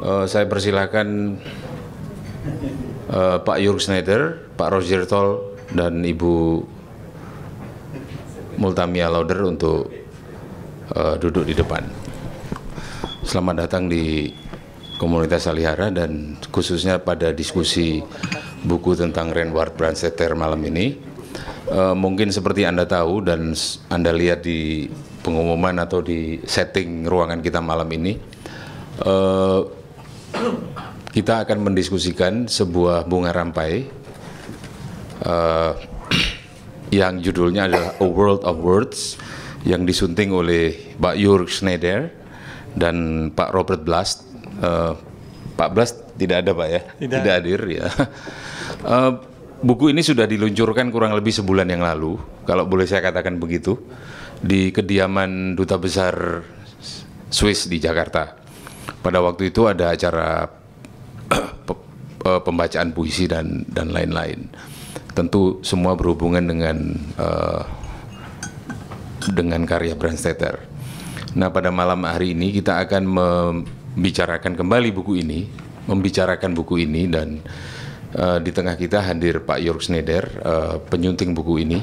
Saya persilakan Pak Jörg Schneider, Pak Roger Tol, dan Ibu Multamia Lauder untuk duduk di depan. Selamat datang di komunitas Salihara dan khususnya pada diskusi buku tentang Reinhard Brandstätter malam ini. Mungkin seperti Anda tahu dan Anda lihat di pengumuman atau di setting ruangan kita malam ini, kita akan mendiskusikan sebuah bunga rampai yang judulnya adalah A World of Words, yang disunting oleh Pak Jörg Schneider dan Pak Robert Blast. Pak Blast tidak ada, Pak, ya? Tidak hadir, ya. Buku ini sudah diluncurkan kurang lebih sebulan yang lalu, kalau boleh saya katakan begitu, di kediaman Duta Besar Swiss di Jakarta. Pada waktu itu ada acara pembacaan puisi dan lain-lain. Tentu semua berhubungan dengan karya Brandstätter. Nah, pada malam hari ini kita akan membicarakan kembali buku ini, dan di tengah kita hadir Pak Jörg Schneider, penyunting buku ini,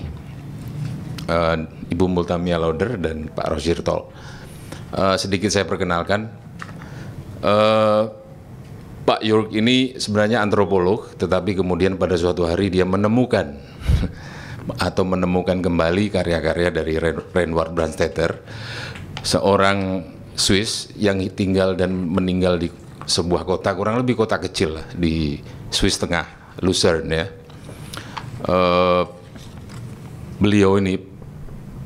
Ibu Multamia Lauder, dan Pak Roger Tol. Sedikit saya perkenalkan, Pak Jörg ini sebenarnya antropolog, tetapi kemudian pada suatu hari dia menemukan kembali karya-karya dari Reinhard Brandstätter, seorang Swiss yang tinggal dan meninggal di sebuah kota, kurang lebih kota kecil lah, di Swiss Tengah, Lucerne, ya. Beliau ini,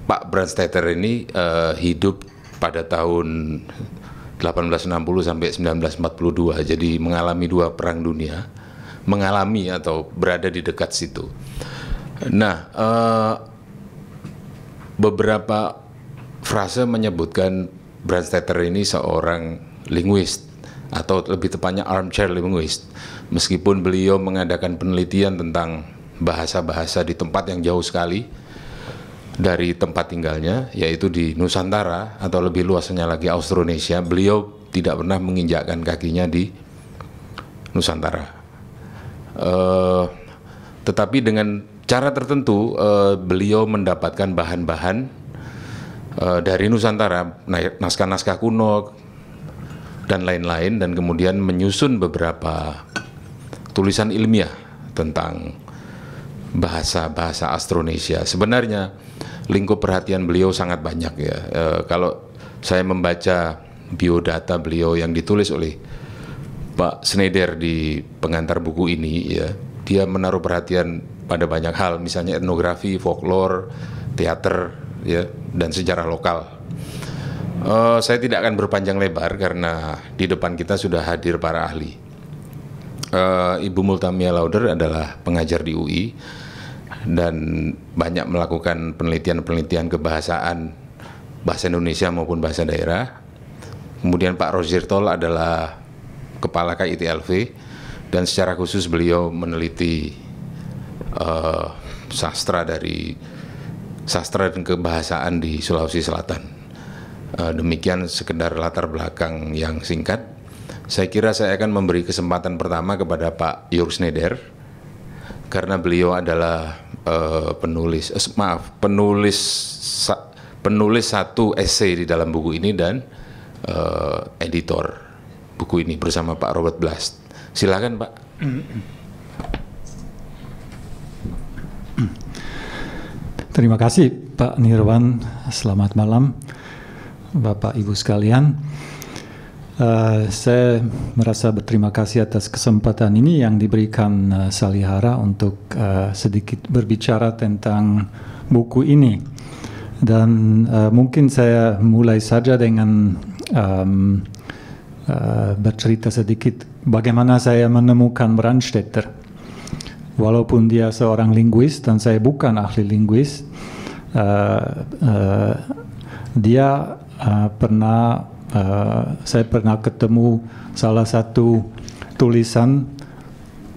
Pak Brandstätter ini, hidup pada tahun 1860 sampai 1942, jadi mengalami 2 perang dunia, atau berada di dekat situ. Nah, beberapa frase menyebutkan Brandstätter ini seorang linguist, atau lebih tepatnya armchair linguist, meskipun beliau mengadakan penelitian tentang bahasa-bahasa di tempat yang jauh sekali dari tempat tinggalnya, yaitu di Nusantara, atau lebih luasnya lagi Austronesia. Beliau tidak pernah menginjakkan kakinya di Nusantara. Tetapi dengan cara tertentu, beliau mendapatkan bahan-bahan dari Nusantara, naskah-naskah kuno, dan lain-lain, dan kemudian menyusun beberapa tulisan ilmiah tentang bahasa-bahasa Austronesia. Sebenarnya lingkup perhatian beliau sangat banyak, ya. Kalau saya membaca biodata beliau yang ditulis oleh Pak Schneider di pengantar buku ini, ya, dia menaruh perhatian pada banyak hal, misalnya etnografi, folklore, teater, ya, dan sejarah lokal. Saya tidak akan berpanjang lebar karena di depan kita sudah hadir para ahli. Ibu Multamia Lauder adalah pengajar di UI dan banyak melakukan penelitian-penelitian kebahasaan, bahasa Indonesia maupun bahasa daerah. Kemudian Pak Roger Tol adalah kepala KITLV, dan secara khusus beliau meneliti sastra dan kebahasaan di Sulawesi Selatan. Demikian sekedar latar belakang yang singkat. Saya kira saya akan memberi kesempatan pertama kepada Pak Jörg Schneider, karena beliau adalah penulis satu esai di dalam buku ini dan editor buku ini bersama Pak Robert Blast. Silakan, Pak. Terima kasih, Pak Nirwan. Selamat malam, Bapak Ibu sekalian. Saya merasa berterima kasih atas kesempatan ini yang diberikan Salihara untuk sedikit berbicara tentang buku ini. Dan mungkin saya mulai saja dengan bercerita sedikit bagaimana saya menemukan Brandstätter. Walaupun dia seorang linguis dan saya bukan ahli linguis, saya pernah ketemu salah satu tulisan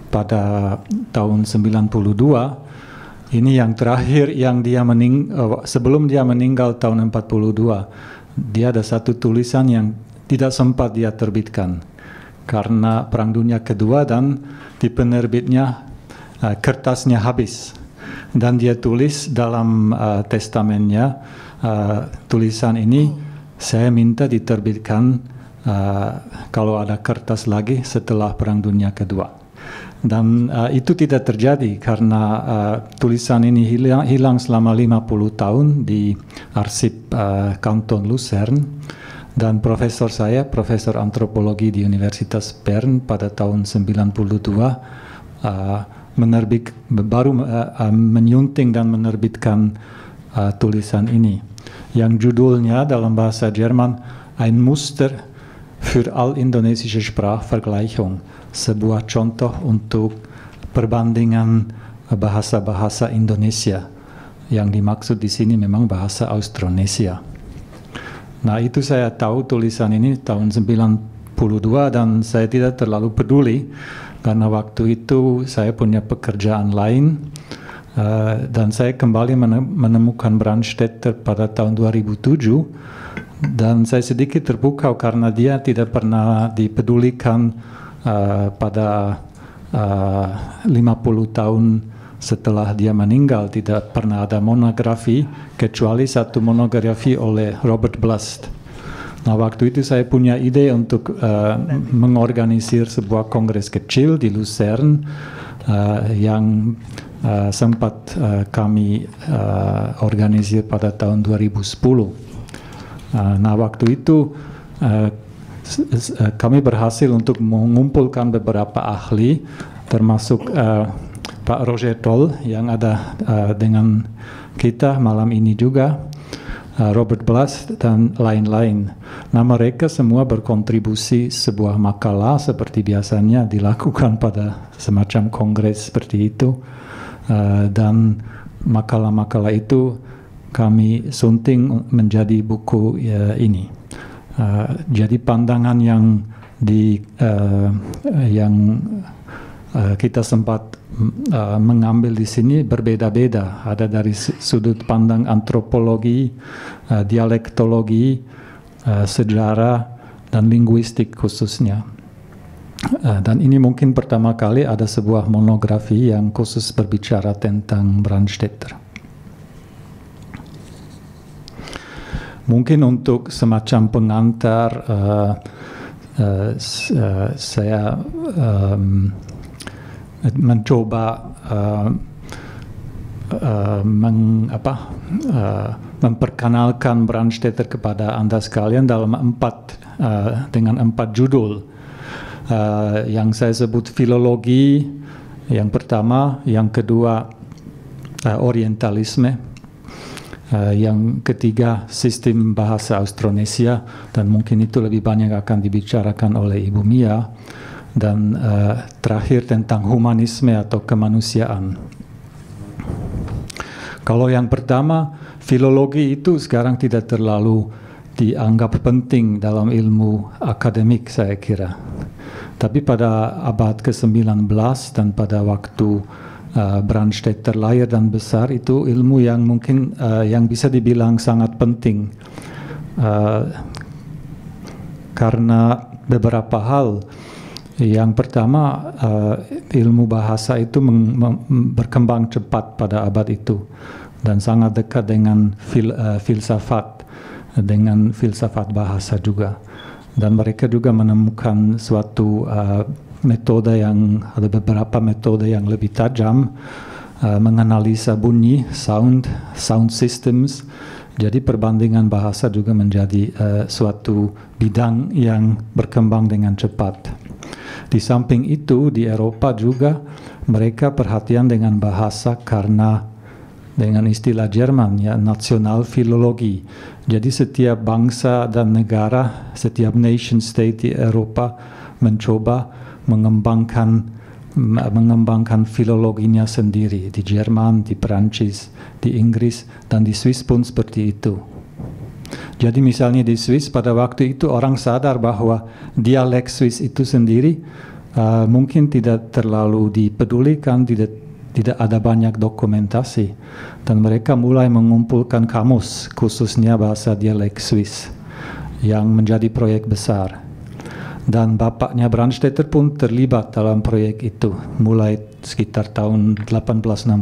pada tahun 92. Ini yang terakhir yang dia sebelum dia meninggal tahun 42. Dia ada satu tulisan yang tidak sempat dia terbitkan karena Perang Dunia Kedua dan di penerbitnya kertasnya habis. Dan dia tulis dalam testamennya, tulisan ini saya minta diterbitkan kalau ada kertas lagi setelah Perang Dunia Kedua. Dan itu tidak terjadi karena tulisan ini hilang selama 50 tahun di arsip Kanton Luzern. Dan profesor saya, profesor antropologi di Universitas Bern pada tahun 92 baru menyunting dan menerbitkan tulisan ini yang judulnya dalam bahasa Jerman Ein Muster für all-indonesische Sprachvergleichung, sebuah contoh untuk perbandingan bahasa-bahasa Indonesia. Yang dimaksud di sini memang bahasa Austronesia. Nah, itu saya tahu tulisan ini tahun 92 dan saya tidak terlalu peduli karena waktu itu saya punya pekerjaan lain dan saya kembali menemukan Brandstätter pada tahun 2007 dan saya sedikit terpukau karena dia tidak pernah dipedulikan pada 50 tahun setelah dia meninggal. Tidak pernah ada monografi kecuali satu monografi oleh Robert Blust. Nah, waktu itu saya punya ide untuk mengorganisir sebuah kongres kecil di Luzern yang sempat kami organisir pada tahun 2010. Nah, waktu itu kami berhasil untuk mengumpulkan beberapa ahli termasuk Pak Roger Toll yang ada dengan kita malam ini juga, Robert Blust dan lain-lain. Nah, mereka semua berkontribusi sebuah makalah seperti biasanya dilakukan pada semacam kongres seperti itu. Dan makalah-makalah itu kami sunting menjadi buku ini. Jadi pandangan yang kita sempat mengambil di sini berbeda-beda. Ada dari sudut pandang antropologi, dialektologi, sejarah, dan linguistik khususnya. Dan ini mungkin pertama kali ada sebuah monografi yang khusus berbicara tentang Brandstätter. Mungkin untuk semacam pengantar, saya mencoba memperkenalkan Brandstätter kepada Anda sekalian dengan empat judul yang saya sebut filologi yang pertama, yang kedua orientalisme, yang ketiga sistem bahasa Austronesia, dan mungkin itu lebih banyak akan dibicarakan oleh Ibu Mia, dan terakhir tentang humanisme atau kemanusiaan. Kalau yang pertama, filologi itu sekarang tidak terlalu dianggap penting dalam ilmu akademik, saya kira. Tapi pada abad ke-19 dan pada waktu Brandstätter lahir dan besar, itu ilmu yang mungkin yang bisa dibilang sangat penting karena beberapa hal. Yang pertama, ilmu bahasa itu berkembang cepat pada abad itu dan sangat dekat dengan filsafat, dengan filsafat bahasa juga. Dan mereka juga menemukan suatu metode ada beberapa metode yang lebih tajam menganalisa bunyi, sound systems. Jadi perbandingan bahasa juga menjadi suatu bidang yang berkembang dengan cepat. Di samping itu, di Eropa juga mereka perhatian dengan bahasa karena dengan istilah Jerman, ya, nasional filologi. Jadi setiap bangsa dan negara, setiap nation state di Eropa mencoba mengembangkan filologinya sendiri. Di Jerman, di Perancis, di Inggris, dan di Swiss pun seperti itu. Jadi misalnya di Swiss pada waktu itu orang sadar bahwa dialek Swiss itu sendiri mungkin tidak terlalu dipedulikan, tidak ada banyak dokumentasi, dan mereka mulai mengumpulkan kamus khususnya bahasa dialek Swiss yang menjadi proyek besar. Dan bapaknya Brandstätter pun terlibat dalam proyek itu mulai sekitar tahun 1860.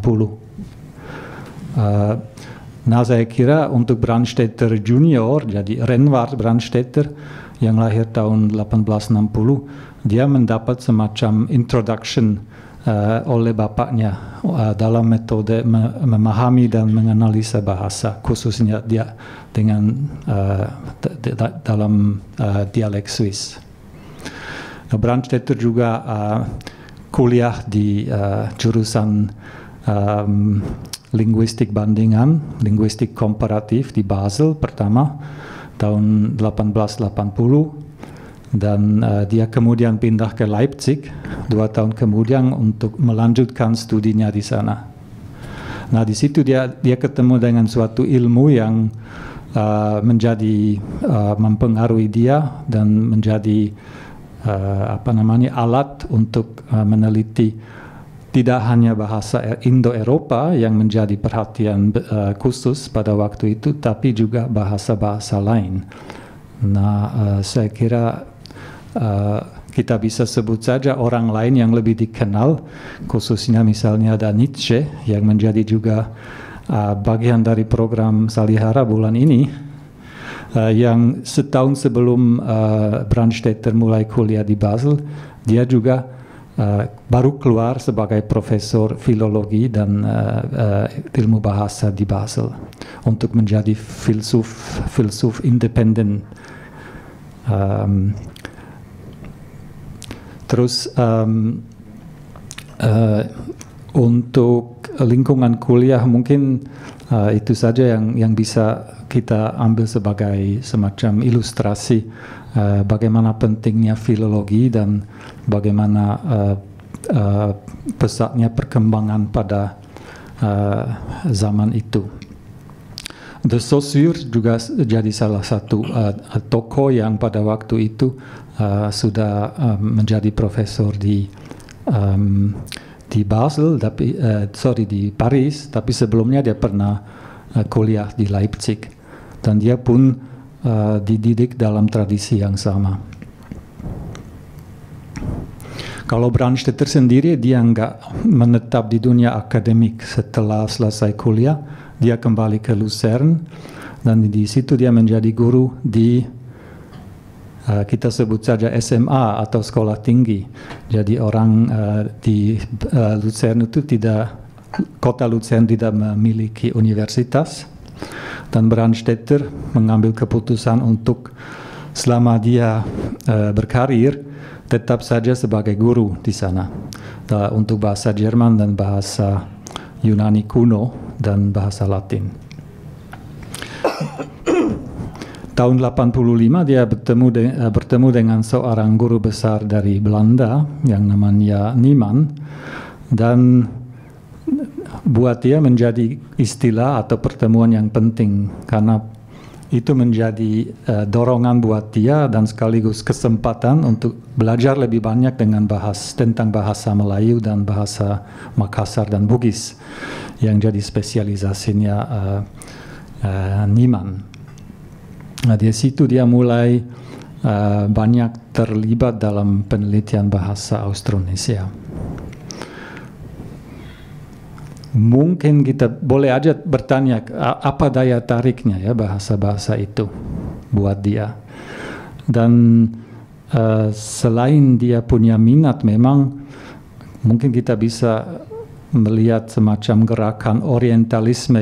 Nah, saya kira untuk Brandstätter Junior, jadi Renward Brandstätter yang lahir tahun 1860, dia mendapat semacam introduction oleh bapaknya dalam metode memahami dan menganalisa bahasa, khususnya dia dengan dalam dialek Swiss. Brandstätter juga kuliah di jurusan linguistik bandingan, linguistik komparatif di Basel pertama tahun 1880, dan dia kemudian pindah ke Leipzig 2 tahun kemudian untuk melanjutkan studinya di sana. Nah, di situ dia ketemu dengan suatu ilmu yang menjadi mempengaruhi dia dan menjadi alat untuk meneliti tidak hanya bahasa Indo-Eropa yang menjadi perhatian khusus pada waktu itu, tapi juga bahasa-bahasa lain. Nah, saya kira kita bisa sebut saja orang lain yang lebih dikenal, khususnya misalnya ada Nietzsche yang menjadi juga bagian dari program Salihara bulan ini, yang setahun sebelum Brandstätter mulai kuliah di Basel, dia juga baru keluar sebagai profesor filologi dan ilmu bahasa di Basel untuk menjadi filsuf independen. Terus untuk lingkungan kuliah mungkin itu saja yang bisa kita ambil sebagai semacam ilustrasi bagaimana pentingnya filologi dan bagaimana pesatnya perkembangan pada zaman itu. De Saussure juga jadi salah satu tokoh yang pada waktu itu sudah menjadi profesor di Basel, di Paris, tapi sebelumnya dia pernah kuliah di Leipzig, dan dia pun dididik dalam tradisi yang sama. Kalau Brandstätter sendiri, dia nggak menetap di dunia akademik. Setelah selesai kuliah, dia kembali ke Lucerne, dan di situ dia menjadi guru di kita sebut saja SMA atau sekolah tinggi. Jadi orang di Lucerne itu kota Lucerne tidak memiliki universitas, dan Brandstätter mengambil keputusan untuk selama dia berkarir tetap saja sebagai guru di sana untuk bahasa Jerman dan bahasa Yunani kuno dan bahasa Latin. Tahun 85 dia bertemu dengan seorang guru besar dari Belanda yang namanya Niemann, dan buat dia menjadi istilah atau pertemuan yang penting karena itu menjadi dorongan buat dia dan sekaligus kesempatan untuk belajar lebih banyak tentang bahasa Melayu dan bahasa Makassar dan Bugis yang jadi spesialisasinya Niemann. Nah, di situ dia mulai banyak terlibat dalam penelitian bahasa Austronesia. Mungkin kita boleh aja bertanya apa daya tariknya ya bahasa-bahasa itu buat dia. Dan selain dia punya minat, memang mungkin kita bisa melihat semacam gerakan orientalisme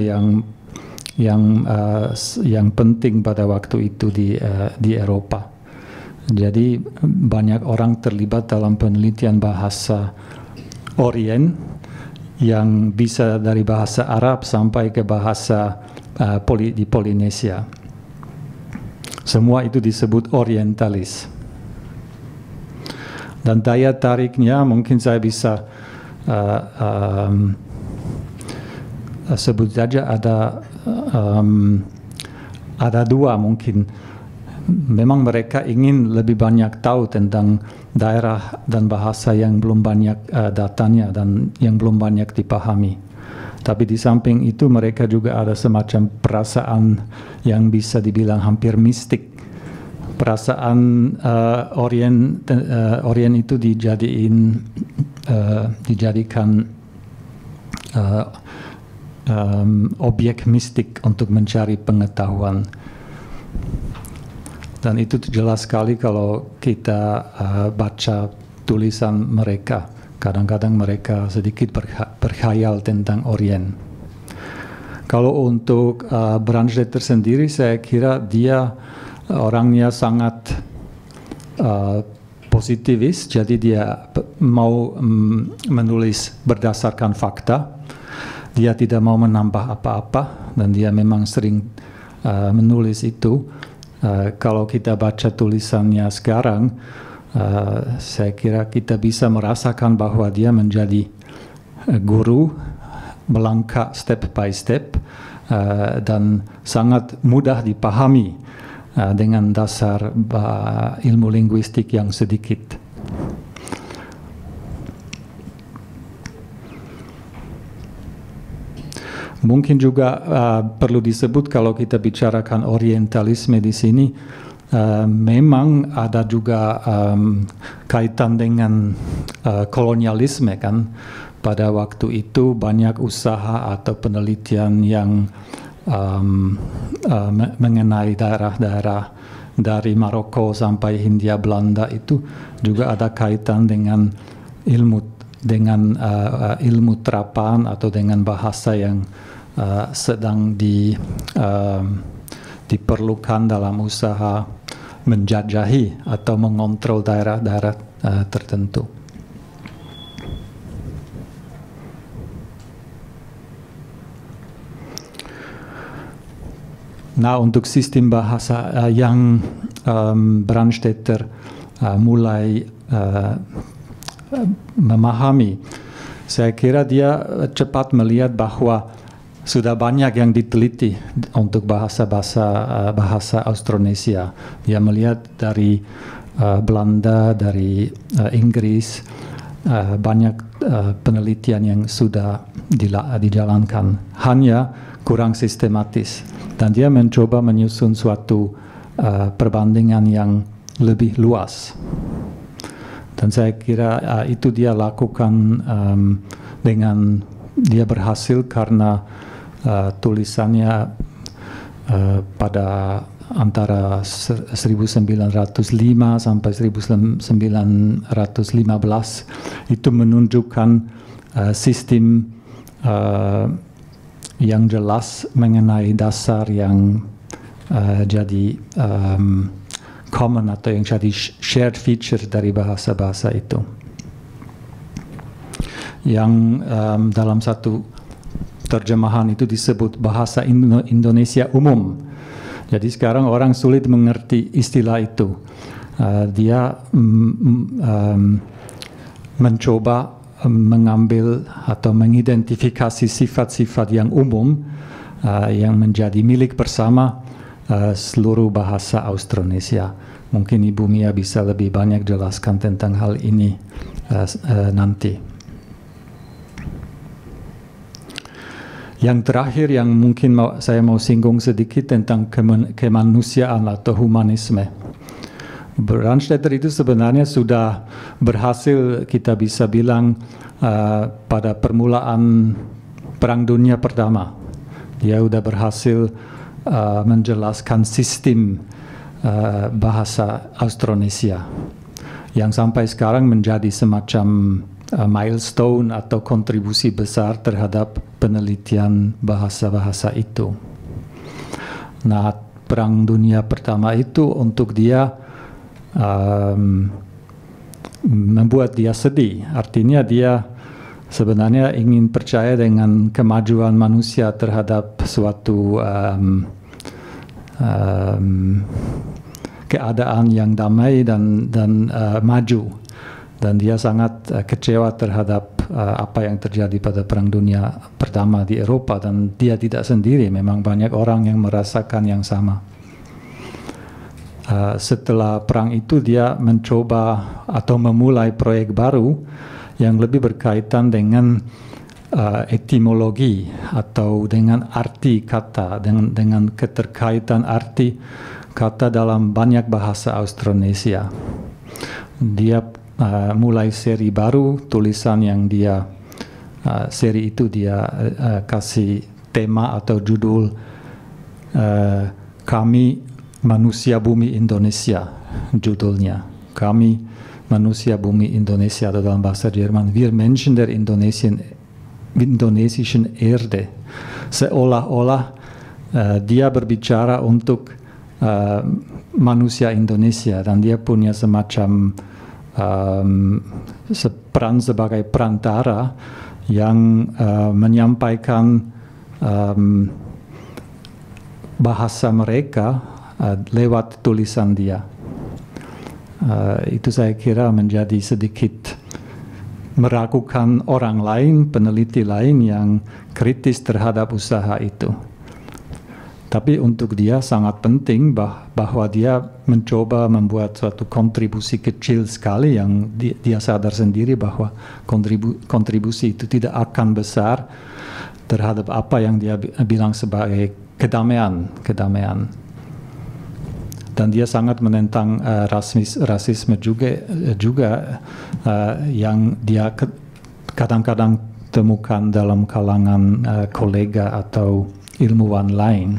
yang penting pada waktu itu di Eropa. Jadi banyak orang terlibat dalam penelitian bahasa Orient yang bisa dari bahasa Arab sampai ke bahasa di Polinesia. Semua itu disebut orientalis. Dan daya tariknya mungkin saya bisa sebut saja ada dua mungkin. Memang mereka ingin lebih banyak tahu tentang daerah dan bahasa yang belum banyak datanya dan yang belum banyak dipahami. Tapi di samping itu mereka juga ada semacam perasaan yang bisa dibilang hampir mistik perasaan Orient itu dijadikan objek mistik untuk mencari pengetahuan. Dan itu jelas sekali kalau kita baca tulisan mereka. Kadang-kadang mereka sedikit berkhayal tentang Orient. Kalau untuk Brandstätter sendiri, saya kira dia orangnya sangat positivis, jadi dia mau menulis berdasarkan fakta. Dia tidak mau menambah apa-apa, dan dia memang sering menulis itu. Kalau kita baca tulisannya sekarang, saya kira kita bisa merasakan bahwa dia menjadi guru, melangkah step by step, dan sangat mudah dipahami dengan dasar ilmu linguistik yang sedikit. Mungkin juga perlu disebut kalau kita bicarakan orientalisme di sini, memang ada juga kaitan dengan kolonialisme kan. Pada waktu itu banyak usaha atau penelitian yang mengenai daerah-daerah dari Maroko sampai Hindia Belanda itu juga ada kaitan dengan ilmu terapan atau dengan bahasa yang sedang diperlukan dalam usaha menjajahi atau mengontrol daerah-daerah tertentu. Nah, untuk sistem bahasa yang Brandstätter mulai memahami, saya kira dia cepat melihat bahwa sudah banyak yang diteliti untuk bahasa Austronesia. Dia melihat dari Belanda, dari Inggris, banyak penelitian yang sudah dijalankan. Hanya kurang sistematis. Dan dia mencoba menyusun suatu perbandingan yang lebih luas. Dan saya kira itu dia lakukan dengan dia berhasil karena tulisannya pada antara 1905 sampai 1915 itu menunjukkan sistem yang jelas mengenai dasar yang jadi common atau yang jadi shared feature dari bahasa-bahasa itu. Yang dalam satu terjemahan itu disebut bahasa Indonesia umum. Jadi sekarang orang sulit mengerti istilah itu. Dia mencoba mengambil atau mengidentifikasi sifat-sifat yang umum yang menjadi milik bersama seluruh bahasa Austronesia. Mungkin Ibu Mia bisa lebih banyak jelaskan tentang hal ini nanti. Yang terakhir yang mungkin saya mau singgung sedikit tentang kemanusiaan atau humanisme. Brandstätter itu sebenarnya sudah berhasil, kita bisa bilang, pada permulaan Perang Dunia Pertama. Dia sudah berhasil menjelaskan sistem bahasa Austronesia yang sampai sekarang menjadi semacam milestone atau kontribusi besar terhadap penelitian bahasa-bahasa itu. Nah, Perang Dunia Pertama itu untuk dia membuat dia sedih. Artinya dia sebenarnya ingin percaya dengan kemajuan manusia terhadap suatu keadaan yang damai dan maju. Dan dia sangat kecewa terhadap apa yang terjadi pada Perang Dunia Pertama di Eropa, dan dia tidak sendiri, memang banyak orang yang merasakan yang sama. Setelah perang itu dia mencoba atau memulai proyek baru yang lebih berkaitan dengan etimologi atau dengan arti kata, dengan keterkaitan arti kata dalam banyak bahasa Austronesia. Dia mulai seri baru, tulisan yang dia seri itu dia kasih tema atau judul Kami Manusia Bumi Indonesia, judulnya. Kami Manusia Bumi Indonesia atau dalam bahasa Jerman Wir Menschen der indonesischen Erde. Seolah-olah dia berbicara untuk manusia Indonesia dan dia punya semacam peran sebagai perantara yang menyampaikan bahasa mereka lewat tulisan dia. Itu saya kira menjadi sedikit meragukan orang lain, peneliti lain yang kritis terhadap usaha itu. Tapi untuk dia sangat penting bahwa dia mencoba membuat suatu kontribusi kecil sekali yang dia sadar sendiri bahwa kontribusi itu tidak akan besar terhadap apa yang dia bilang sebagai kedamaian. Dan dia sangat menentang rasisme juga yang dia kadang-kadang temukan dalam kalangan kolega atau ilmuwan lain.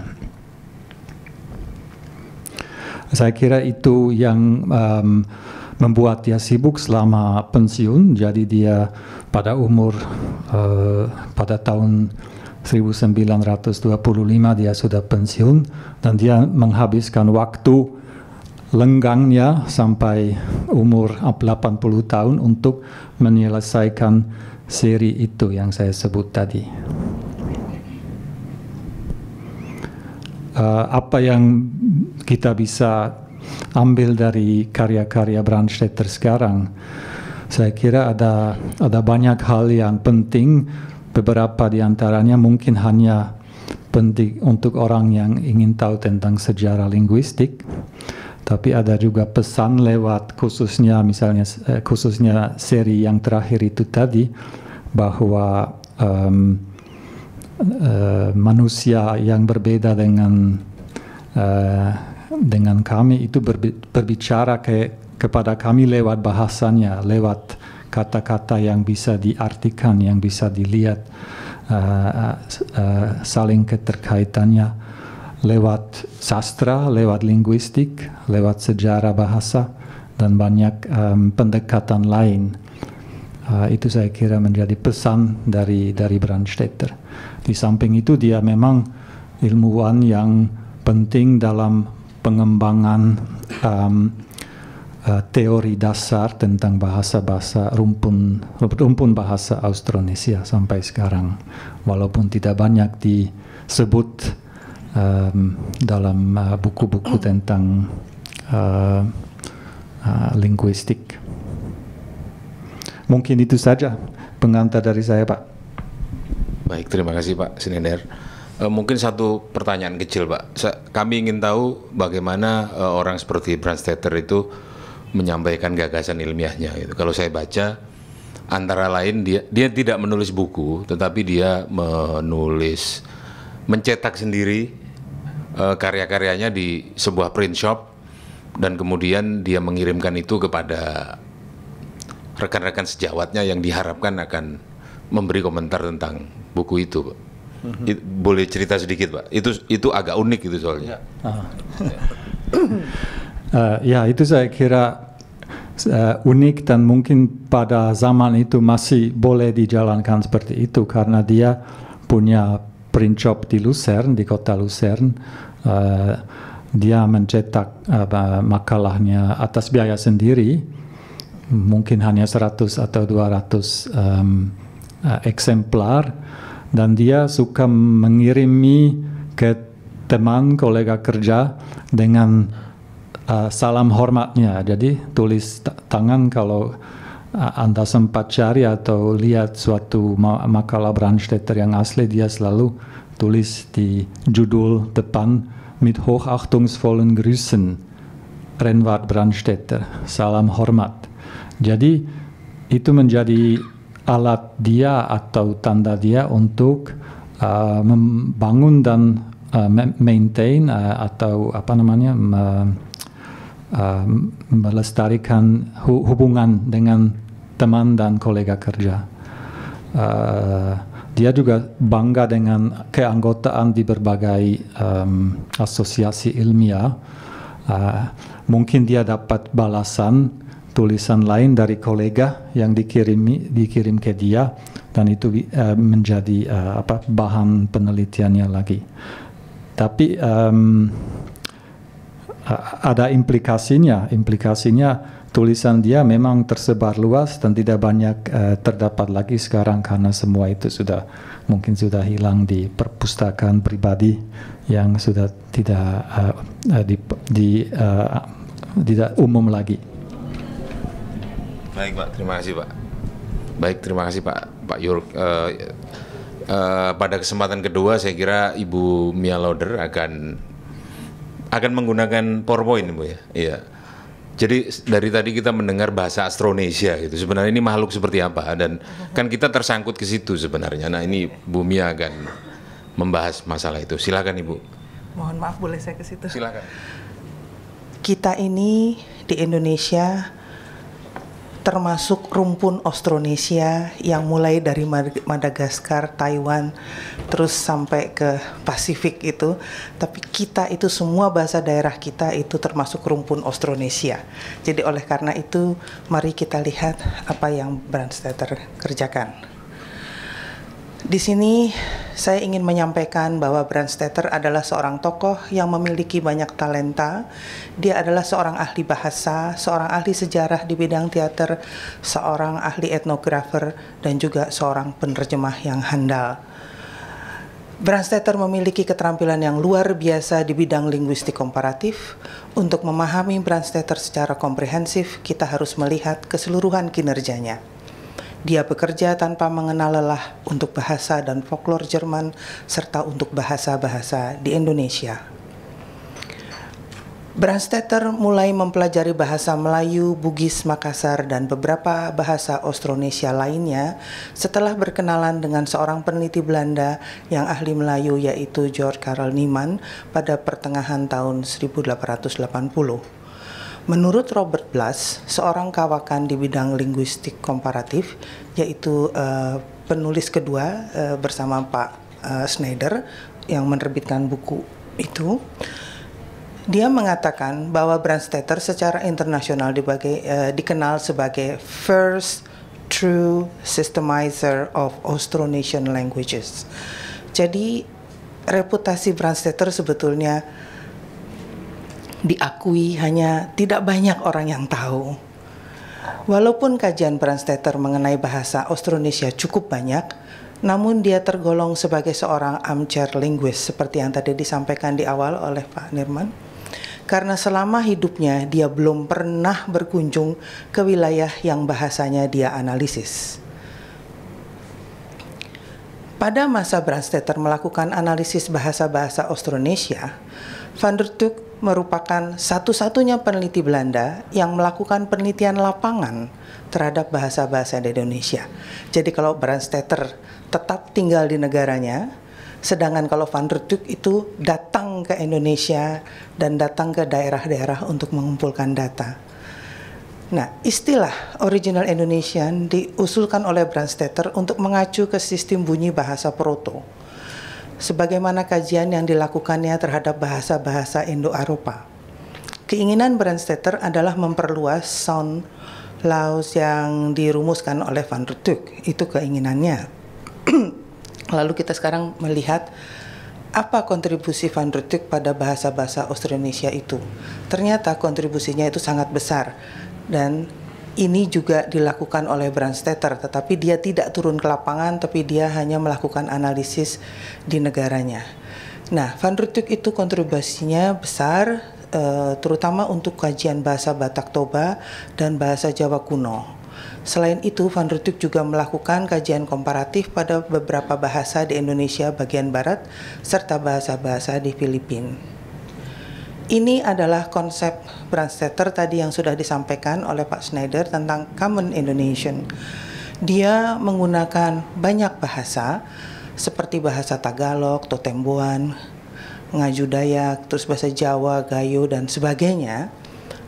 Saya kira itu yang membuat dia sibuk selama pensiun. Jadi dia pada tahun 1925 dia sudah pensiun dan dia menghabiskan waktu lenggangnya sampai umur 80 tahun untuk menyelesaikan seri itu yang saya sebut tadi. Apa yang kita bisa ambil dari karya-karya Brandstätter sekarang? Saya kira ada banyak hal yang penting. Beberapa di antaranya mungkin hanya penting untuk orang yang ingin tahu tentang sejarah linguistik, tapi ada juga pesan lewat khususnya seri yang terakhir itu tadi, bahwa manusia yang berbeda dengan kami itu berbicara kepada kami lewat bahasanya, lewat kata-kata yang bisa diartikan, yang bisa dilihat saling keterkaitannya lewat sastra, lewat linguistik, lewat sejarah bahasa, dan banyak pendekatan lain. Itu saya kira menjadi pesan dari Brandstätter. Di samping itu dia memang ilmuwan yang penting dalam pengembangan teori dasar tentang bahasa-bahasa rumpun bahasa Austronesia sampai sekarang, walaupun tidak banyak disebut dalam buku-buku tentang linguistik. Mungkin itu saja pengantar dari saya, Pak. Baik, terima kasih Pak Sinender. Mungkin satu pertanyaan kecil, Pak. Kami ingin tahu bagaimana orang seperti Brandstätter itu menyampaikan gagasan ilmiahnya. Gitu. Kalau saya baca, antara lain dia tidak menulis buku, tetapi dia mencetak sendiri karya-karyanya di sebuah print shop, dan kemudian dia mengirimkan itu kepada rekan-rekan sejawatnya yang diharapkan akan memberi komentar tentang buku itu, Pak. Boleh cerita sedikit, Pak? Itu agak unik itu soalnya. Ya, itu saya kira unik dan mungkin pada zaman itu masih boleh dijalankan seperti itu karena dia punya print shop di Lucerne, di kota Lucerne. Dia mencetak makalahnya atas biaya sendiri, mungkin hanya 100 atau 200 eksemplar, dan dia suka mengirimi ke teman kolega kerja dengan salam hormatnya. Jadi tulis tangan kalau Anda sempat cari atau lihat suatu makalah Brandstätter yang asli, dia selalu tulis di judul depan mit hochachtungsvollen Grüßen Renward Brandstätter, salam hormat. Jadi itu menjadi alat dia atau tanda dia untuk membangun dan maintain atau melestarikan hubungan dengan teman dan kolega kerja. Dia juga bangga dengan keanggotaan di berbagai asosiasi ilmiah. Mungkin dia dapat balasan tulisan lain dari kolega yang dikirim ke dia, dan itu menjadi bahan penelitiannya lagi. Tapi ada implikasinya tulisan dia memang tersebar luas dan tidak banyak terdapat lagi sekarang karena semua itu mungkin sudah hilang di perpustakaan pribadi yang sudah tidak tidak umum lagi. Baik Pak, terima kasih Pak. Baik, terima kasih Pak Jörg. Pada kesempatan kedua saya kira Ibu Mia Lauder akan menggunakan PowerPoint, Bu ya. Iya. Jadi dari tadi kita mendengar bahasa Austronesia gitu. Sebenarnya ini makhluk seperti apa, dan kan kita tersangkut ke situ sebenarnya. Nah, ini Bu Mia akan membahas masalah itu. Silakan Ibu. Mohon maaf, boleh saya ke situ? Silakan. Kita ini di Indonesia termasuk rumpun Austronesia yang mulai dari Madagaskar, Taiwan, terus sampai ke Pasifik itu. Tapi kita itu semua bahasa daerah kita itu termasuk rumpun Austronesia. Jadi oleh karena itu mari kita lihat apa yang Brandstätter kerjakan. Di sini saya ingin menyampaikan bahwa Brandstätter adalah seorang tokoh yang memiliki banyak talenta. Dia adalah seorang ahli bahasa, seorang ahli sejarah di bidang teater, seorang ahli etnografer, dan juga seorang penerjemah yang handal. Brandstätter memiliki keterampilan yang luar biasa di bidang linguistik komparatif. Untuk memahami Brandstätter secara komprehensif, kita harus melihat keseluruhan kinerjanya. Dia bekerja tanpa mengenal lelah untuk bahasa dan folklore Jerman serta untuk bahasa-bahasa di Indonesia. Brandstätter mulai mempelajari bahasa Melayu, Bugis, Makassar, dan beberapa bahasa Austronesia lainnya setelah berkenalan dengan seorang peneliti Belanda yang ahli Melayu, yaitu George Karel Nieman pada pertengahan tahun 1880. Menurut Robert Blas, seorang kawakan di bidang linguistik komparatif, yaitu penulis kedua bersama Pak Schneider yang menerbitkan buku itu, dia mengatakan bahwa Brandstätter secara internasional dikenal sebagai first true systemizer of Austronesian languages. Jadi reputasi Brandstätter sebetulnya diakui, hanya tidak banyak orang yang tahu. Walaupun kajian Brandstätter mengenai bahasa Austronesia cukup banyak, namun dia tergolong sebagai seorang armchair linguist seperti yang tadi disampaikan di awal oleh Pak Nirman, karena selama hidupnya dia belum pernah berkunjung ke wilayah yang bahasanya dia analisis. Pada masa Brandstätter melakukan analisis bahasa-bahasa Austronesia, Van der Tuuk merupakan satu-satunya peneliti Belanda yang melakukan penelitian lapangan terhadap bahasa-bahasa di Indonesia. Jadi kalau Brandstätter tetap tinggal di negaranya, sedangkan kalau Van der Tuuk itu datang ke Indonesia dan datang ke daerah-daerah untuk mengumpulkan data. Nah, istilah Original Indonesian diusulkan oleh Brandstätter untuk mengacu ke sistem bunyi bahasa Proto, sebagaimana kajian yang dilakukannya terhadap bahasa-bahasa Indo-Eropa. Keinginan Brandstätter adalah memperluas sound laws yang dirumuskan oleh Van der Tuuk. Itu keinginannya. Lalu kita sekarang melihat apa kontribusi Van der Tuuk pada bahasa-bahasa Austronesia itu. Ternyata kontribusinya itu sangat besar, dan ini juga dilakukan oleh Brandstätter, tetapi dia tidak turun ke lapangan, tapi dia hanya melakukan analisis di negaranya. Nah, Van der Tuuk itu kontribusinya besar, terutama untuk kajian bahasa Batak Toba dan bahasa Jawa kuno. Selain itu, Van der Tuuk juga melakukan kajian komparatif pada beberapa bahasa di Indonesia bagian barat, serta bahasa-bahasa di Filipina. Ini adalah konsep Brandstätter tadi yang sudah disampaikan oleh Pak Schneider tentang Common Indonesian. Dia menggunakan banyak bahasa seperti bahasa Tagalog, Totemboan, Ngaju Dayak, terus bahasa Jawa, Gayo, dan sebagainya.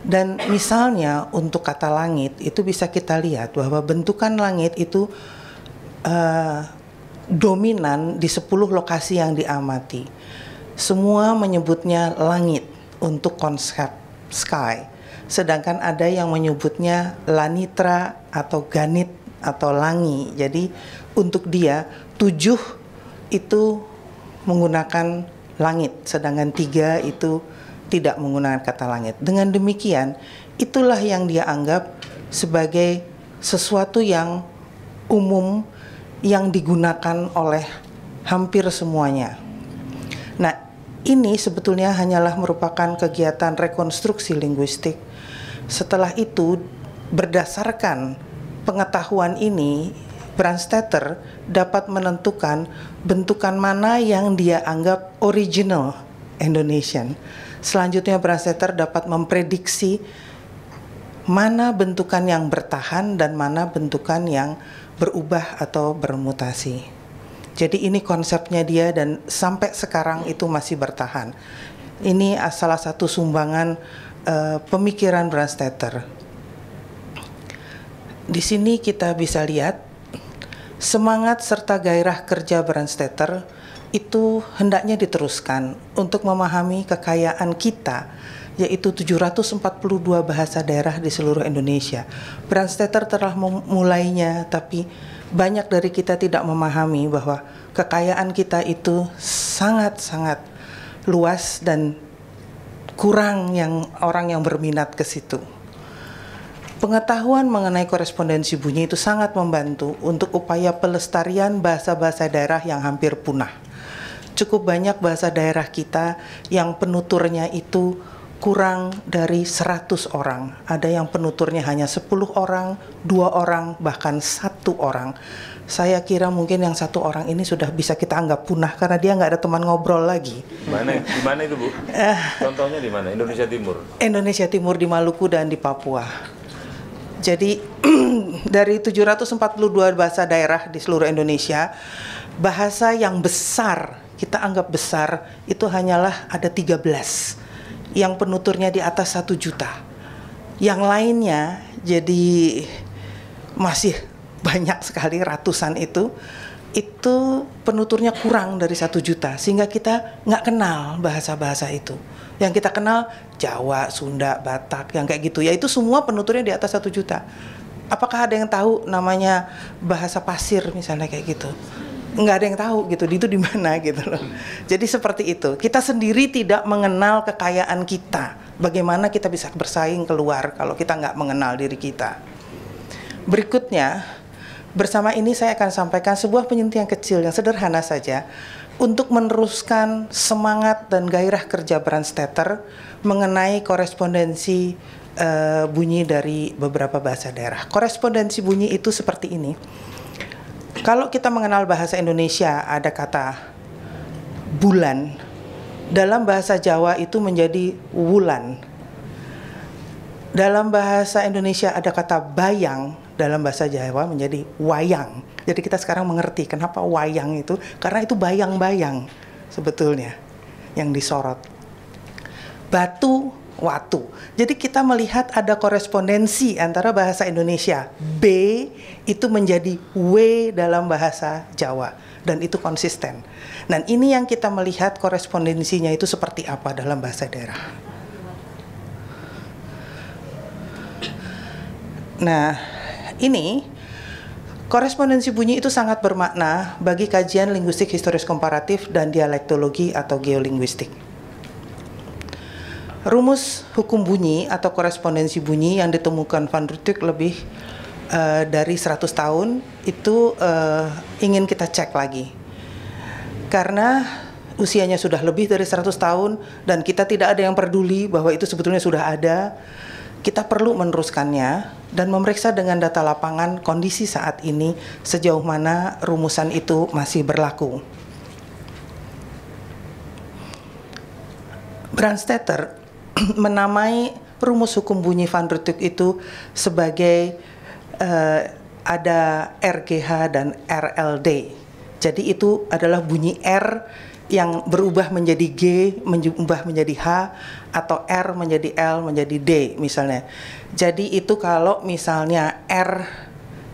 Dan misalnya untuk kata langit itu bisa kita lihat bahwa bentukan langit itu dominan di 10 lokasi yang diamati. Semua menyebutnya langit untuk konsep sky. Sedangkan ada yang menyebutnya lanitra atau ganit atau langi. Jadi untuk dia 7 itu menggunakan langit, sedangkan 3 itu tidak menggunakan kata langit. Dengan demikian, itulah yang dia anggap sebagai sesuatu yang umum yang digunakan oleh hampir semuanya. Nah, ini sebetulnya hanyalah merupakan kegiatan rekonstruksi linguistik. Setelah itu, berdasarkan pengetahuan ini, Brandstätter dapat menentukan bentukan mana yang dia anggap original Indonesian. Selanjutnya Brandstätter dapat memprediksi mana bentukan yang bertahan dan mana bentukan yang berubah atau bermutasi. Jadi ini konsepnya dia dan sampai sekarang itu masih bertahan. Ini salah satu sumbangan pemikiran Brandstätter. Di sini kita bisa lihat semangat serta gairah kerja Brandstätter itu hendaknya diteruskan untuk memahami kekayaan kita, yaitu 742 bahasa daerah di seluruh Indonesia. Brandstätter telah memulainya, tapi banyak dari kita tidak memahami bahwa kekayaan kita itu sangat-sangat luas dan kurang orang yang berminat ke situ. Pengetahuan mengenai korespondensi bunyi itu sangat membantu untuk upaya pelestarian bahasa-bahasa daerah yang hampir punah. Cukup banyak bahasa daerah kita yang penuturnya itu kurang dari 100 orang. Ada yang penuturnya hanya 10 orang, 2 orang, bahkan 1 orang. Saya kira mungkin yang 1 orang ini sudah bisa kita anggap punah karena dia nggak ada teman ngobrol lagi. Di mana itu, Bu? Contohnya di mana? Indonesia Timur? Indonesia Timur, di Maluku dan di Papua. Jadi dari 742 bahasa daerah di seluruh Indonesia, bahasa yang besar, kita anggap besar, itu hanyalah ada 13 yang penuturnya di atas 1 juta. Yang lainnya jadi masih banyak sekali, ratusan itu penuturnya kurang dari 1 juta, sehingga kita nggak kenal bahasa-bahasa itu. Yang kita kenal Jawa, Sunda, Batak, yang kayak gitu, yaitu semua penuturnya di atas 1 juta. Apakah ada yang tahu namanya bahasa pasir misalnya kayak gitu? Nggak ada yang tahu gitu, itu di mana gitu loh. Jadi seperti itu, kita sendiri tidak mengenal kekayaan kita. Bagaimana kita bisa bersaing keluar kalau kita nggak mengenal diri kita. Berikutnya, bersama ini saya akan sampaikan sebuah penyuntian kecil yang sederhana saja untuk meneruskan semangat dan gairah kerja Brandstätter mengenai korespondensi bunyi dari beberapa bahasa daerah. Korespondensi bunyi itu seperti ini. Kalau kita mengenal bahasa Indonesia, ada kata bulan. Dalam bahasa Jawa itu menjadi wulan. Dalam bahasa Indonesia ada kata bayang, dalam bahasa Jawa menjadi wayang. Jadi kita sekarang mengerti kenapa wayang itu, karena itu bayang-bayang sebetulnya yang disorot. Batu, watu. Jadi kita melihat ada korespondensi antara bahasa Indonesia B itu menjadi W dalam bahasa Jawa, dan itu konsisten. Dan ini yang kita melihat korespondensinya itu seperti apa dalam bahasa daerah. Nah, ini korespondensi bunyi itu sangat bermakna bagi kajian linguistik historis komparatif dan dialektologi atau geolinguistik. Rumus hukum bunyi atau korespondensi bunyi yang ditemukan Van der Tuuk lebih dari 100 tahun itu ingin kita cek lagi. Karena usianya sudah lebih dari 100 tahun dan kita tidak ada yang peduli bahwa itu sebetulnya sudah ada, kita perlu meneruskannya dan memeriksa dengan data lapangan kondisi saat ini sejauh mana rumusan itu masih berlaku. Brandstätter menamai rumus hukum bunyi Van der Tuuk itu sebagai ada RGH dan RLD. Jadi itu adalah bunyi R yang berubah menjadi G, berubah menjadi H, atau R menjadi L, menjadi D misalnya. Jadi itu kalau misalnya R,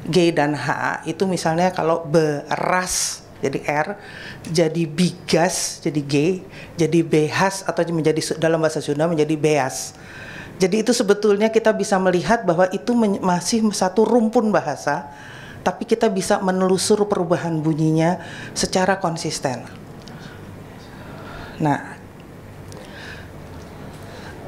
G, dan H, itu misalnya kalau beras jadi R, jadi bigas jadi G, jadi behas atau menjadi dalam bahasa Sunda menjadi beas. Jadi itu sebetulnya kita bisa melihat bahwa itu masih satu rumpun bahasa, tapi kita bisa menelusur perubahan bunyinya secara konsisten. Nah,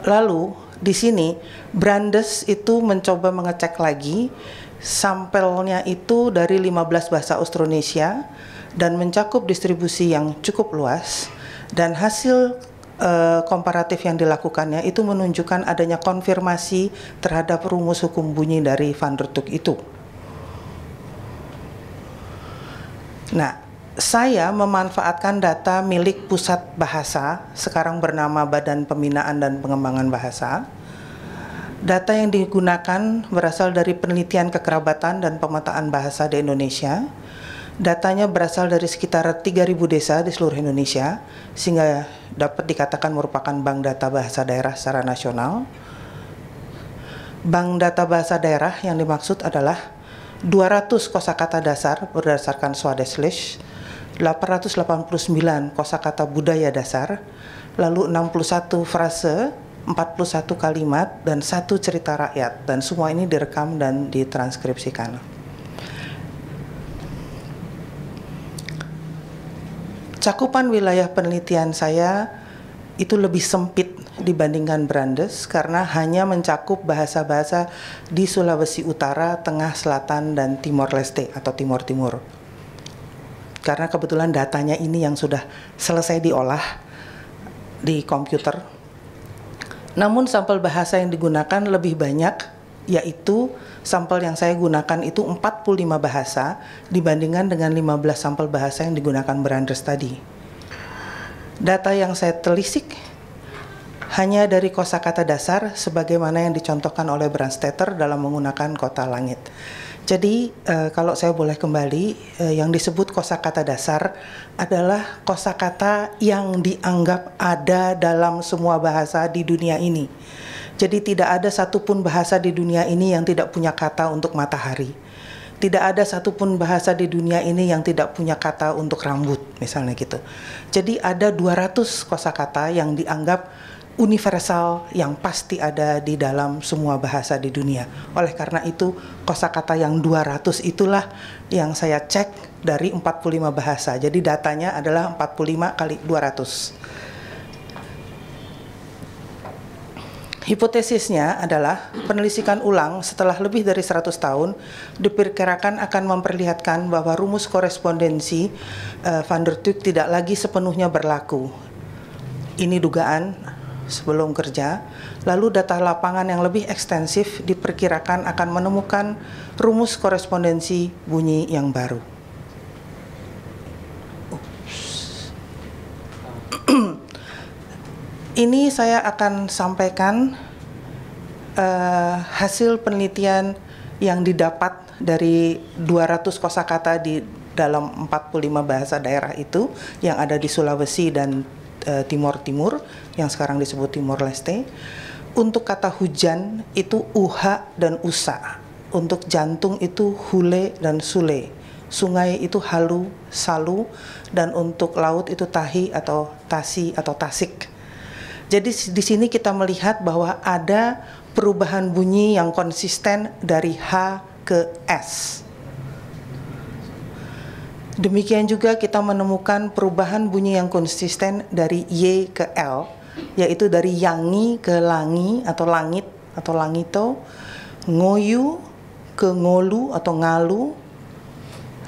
lalu di sini Brandes itu mencoba mengecek lagi sampelnya itu dari 15 bahasa Austronesia dan mencakup distribusi yang cukup luas, dan hasil komparatif yang dilakukannya itu menunjukkan adanya konfirmasi terhadap rumus hukum bunyi dari Van der Tuuk itu. Nah, saya memanfaatkan data milik Pusat Bahasa, sekarang bernama Badan Pembinaan dan Pengembangan Bahasa. Data yang digunakan berasal dari penelitian kekerabatan dan pemetaan bahasa di Indonesia. Datanya berasal dari sekitar 3.000 desa di seluruh Indonesia, sehingga dapat dikatakan merupakan bank data bahasa daerah secara nasional. Bank data bahasa daerah yang dimaksud adalah 200 kosakata dasar berdasarkan Swadeslish, 889 kosakata budaya dasar, lalu 61 frase, 41 kalimat, dan 1 cerita rakyat, dan semua ini direkam dan ditranskripsikan. Cakupan wilayah penelitian saya itu lebih sempit dibandingkan Brandes karena hanya mencakup bahasa-bahasa di Sulawesi Utara, Tengah, Selatan, dan Timor Leste atau Timur Timur. Karena kebetulan datanya ini yang sudah selesai diolah di komputer. Namun sampel bahasa yang digunakan lebih banyak, yaitu sampel yang saya gunakan itu 45 bahasa dibandingkan dengan 15 sampel bahasa yang digunakan Brandes tadi. Data yang saya telisik hanya dari kosakata dasar sebagaimana yang dicontohkan oleh Brandstetter dalam menggunakan kota langit. Jadi kalau saya boleh kembali, yang disebut kosakata dasar adalah kosakata yang dianggap ada dalam semua bahasa di dunia ini. Jadi tidak ada satupun bahasa di dunia ini yang tidak punya kata untuk matahari. Tidak ada satupun bahasa di dunia ini yang tidak punya kata untuk rambut, misalnya gitu. Jadi ada 200 kosakata yang dianggap universal yang pasti ada di dalam semua bahasa di dunia. Oleh karena itu, kosakata yang 200 itulah yang saya cek dari 45 bahasa. Jadi datanya adalah 45 kali 200. Hipotesisnya adalah penelitian ulang setelah lebih dari 100 tahun diperkirakan akan memperlihatkan bahwa rumus korespondensi Van der Tuuk tidak lagi sepenuhnya berlaku. Ini dugaan sebelum kerja. Lalu data lapangan yang lebih ekstensif diperkirakan akan menemukan rumus korespondensi bunyi yang baru. Ini saya akan sampaikan hasil penelitian yang didapat dari 200 kosakata di dalam 45 bahasa daerah itu yang ada di Sulawesi dan Timor Timur, yang sekarang disebut Timor Leste. Untuk kata hujan itu uha dan usa. Untuk jantung itu hule dan sule. Sungai itu halu, salu, dan untuk laut itu tahi atau tasi atau tasik. Jadi di sini kita melihat bahwa ada perubahan bunyi yang konsisten dari H ke S. Demikian juga kita menemukan perubahan bunyi yang konsisten dari Y ke L, yaitu dari yangi ke langi atau langit atau langito, ngoyu ke ngolu atau ngalu,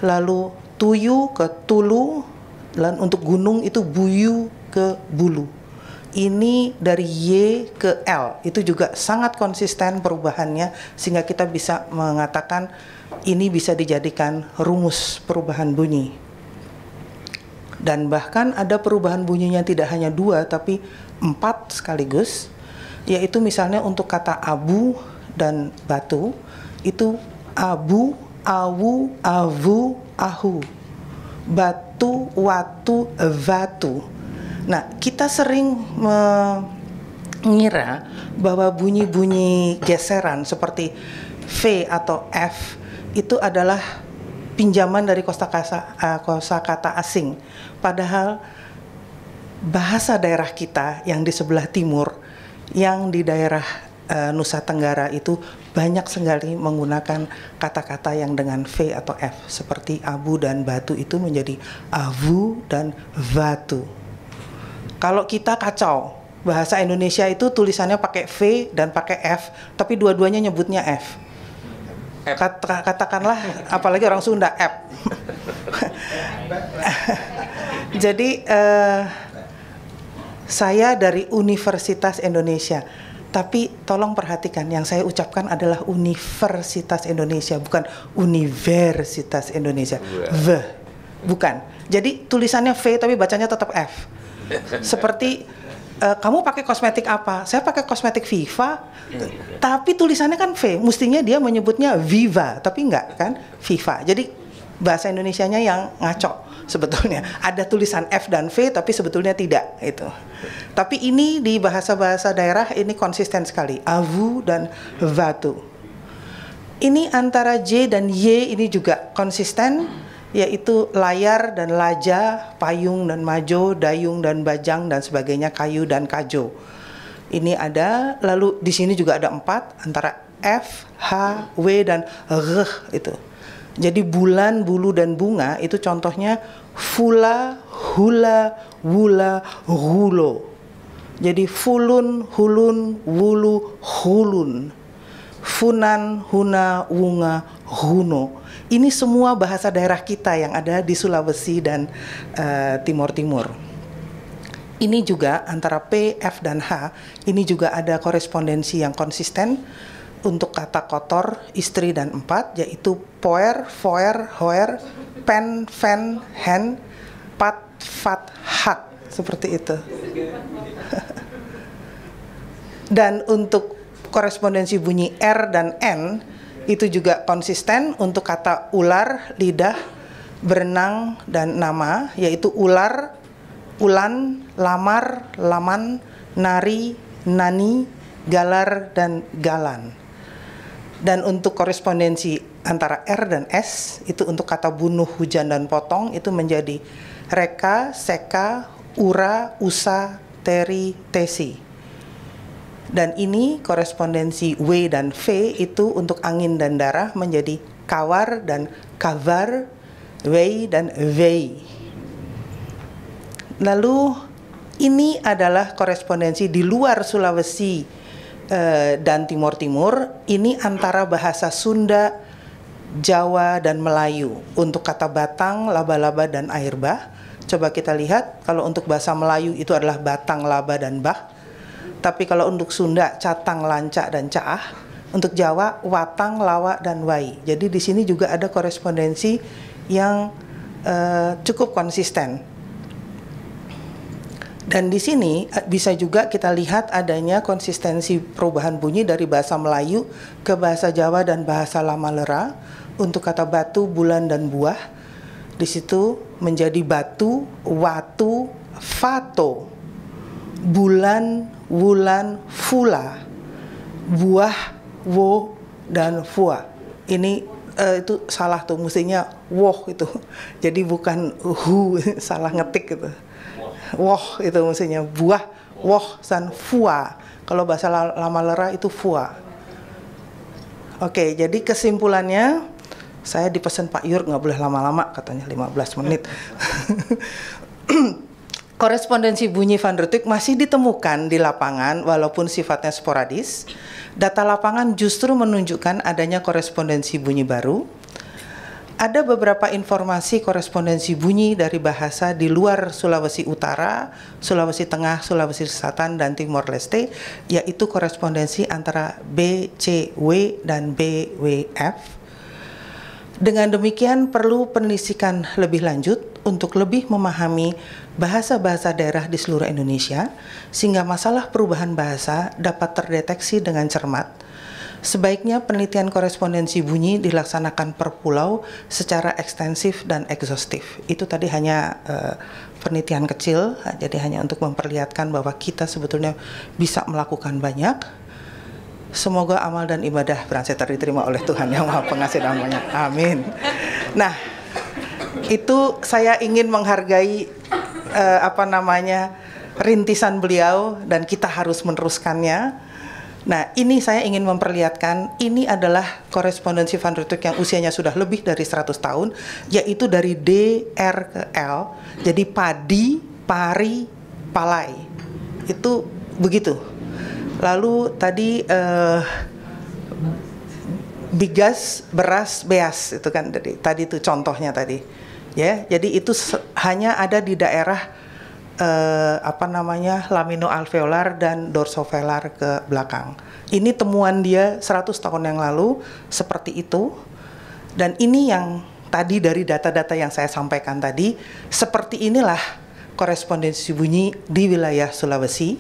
lalu tuyu ke tulu, dan untuk gunung itu buyu ke bulu. Ini dari Y ke L, itu juga sangat konsisten perubahannya sehingga kita bisa mengatakan ini bisa dijadikan rumus perubahan bunyi. Dan bahkan ada perubahan bunyinya tidak hanya 2 tapi 4 sekaligus, yaitu misalnya untuk kata abu dan batu, itu abu awu, avu, ahu, batu, watu, vatu. Nah, kita sering mengira bahwa bunyi-bunyi geseran seperti V atau F itu adalah pinjaman dari kosakata asing. Padahal bahasa daerah kita yang di sebelah timur, yang di daerah Nusa Tenggara itu banyak sekali menggunakan kata-kata yang dengan V atau F, seperti abu dan batu itu menjadi avu dan vatu. Kalau kita kacau, bahasa Indonesia itu tulisannya pakai V dan pakai F, tapi dua-duanya nyebutnya F. Katakanlah, apalagi orang Sunda, F. Jadi saya dari Universitas Indonesia, tapi tolong perhatikan yang saya ucapkan adalah Universitas Indonesia, bukan Universitas Indonesia. V, bukan. Jadi tulisannya V tapi bacanya tetap F. Seperti kamu pakai kosmetik apa? Saya pakai kosmetik Viva, tapi tulisannya kan V. Mestinya dia menyebutnya Viva, tapi enggak kan, Viva. Jadi bahasa Indonesianya yang ngaco sebetulnya. Ada tulisan F dan V, tapi sebetulnya tidak itu. Tapi ini di bahasa-bahasa daerah ini konsisten sekali, avu dan vatu. Ini antara J dan Y ini juga konsisten, yaitu layar dan laja, payung dan majo, dayung dan bajang dan sebagainya, kayu dan kajo. Ini ada, lalu di sini juga ada 4 antara F, H, W dan R itu. Jadi bulan, bulu dan bunga itu contohnya fula, hula, wula, hulo. Jadi fulun, hulun, wulu, hulun. Funan, huna, wunga, huno. Ini semua bahasa daerah kita yang ada di Sulawesi dan Timur-Timur. Ini juga antara P, F, dan H, ini juga ada korespondensi yang konsisten untuk kata kotor, istri, dan 4, yaitu poer, foer, hoer, pen, fen, hen, pat, fat, hat, seperti itu. Dan untuk korespondensi bunyi R dan N itu juga konsisten untuk kata ular, lidah, berenang, dan nama, yaitu ular, ulan, lamar, laman, nari, nani, galar, dan galan. Dan untuk korespondensi antara R dan S itu untuk kata bunuh, hujan, dan potong itu menjadi reka, seka, ura, usa, teri, tesi. Dan ini korespondensi W dan V itu untuk angin dan darah menjadi kawar dan kavar, wei dan wei. Lalu ini adalah korespondensi di luar Sulawesi dan Timur-Timur. Ini antara bahasa Sunda, Jawa, dan Melayu. Untuk kata batang, laba-laba, dan air bah. Coba kita lihat, kalau untuk bahasa Melayu itu adalah batang, laba, dan bah. Tapi kalau untuk Sunda, catang, lancak, dan caah. Untuk Jawa, watang, lawa, dan wai. Jadi di sini juga ada korespondensi yang cukup konsisten. Dan di sini bisa juga kita lihat adanya konsistensi perubahan bunyi dari bahasa Melayu ke bahasa Jawa dan bahasa Lamalera. Untuk kata batu, bulan, dan buah, di situ menjadi batu, watu, fato, bulan, wulan, fula, buah, wo, dan fua. Ini itu salah tuh, mestinya woh itu. Jadi bukan hu, salah ngetik gitu. Woh itu mestinya buah, woh, dan fua. Kalau bahasa Lamalera itu fua. Oke, jadi kesimpulannya, saya dipesan Pak Yur nggak boleh lama-lama, katanya 15 menit. Korespondensi bunyi Van der Tuuk masih ditemukan di lapangan walaupun sifatnya sporadis. Data lapangan justru menunjukkan adanya korespondensi bunyi baru. Ada beberapa informasi korespondensi bunyi dari bahasa di luar Sulawesi Utara, Sulawesi Tengah, Sulawesi Selatan, dan Timor Leste, yaitu korespondensi antara B, C, W, dan B, W, F. Dengan demikian perlu penelusuran lebih lanjut untuk lebih memahami bahasa-bahasa daerah di seluruh Indonesia, sehingga masalah perubahan bahasa dapat terdeteksi dengan cermat. sebaiknya penelitian korespondensi bunyi dilaksanakan per pulau secara ekstensif dan ekshaustif. Itu tadi hanya penelitian kecil, jadi hanya untuk memperlihatkan bahwa kita sebetulnya bisa melakukan banyak. Semoga amal dan ibadah Brandsetter diterima oleh Tuhan Yang Maha Pengasih dan Banyak. Amin. Nah, itu saya ingin menghargai rintisan beliau dan kita harus meneruskannya. Nah, ini saya ingin memperlihatkan, ini adalah korespondensi Van Rietvink yang usianya sudah lebih dari 100 tahun, yaitu dari D, R ke L, jadi padi, pari, palai. Itu begitu. Lalu tadi bigas, beras, beas, itu kan tadi itu contohnya tadi. Ya, jadi itu hanya ada di daerah laminoalveolar dan dorsovelar ke belakang. Ini temuan dia 100 tahun yang lalu seperti itu. Dan ini yang tadi dari data-data yang saya sampaikan tadi, seperti inilah korespondensi bunyi di wilayah Sulawesi.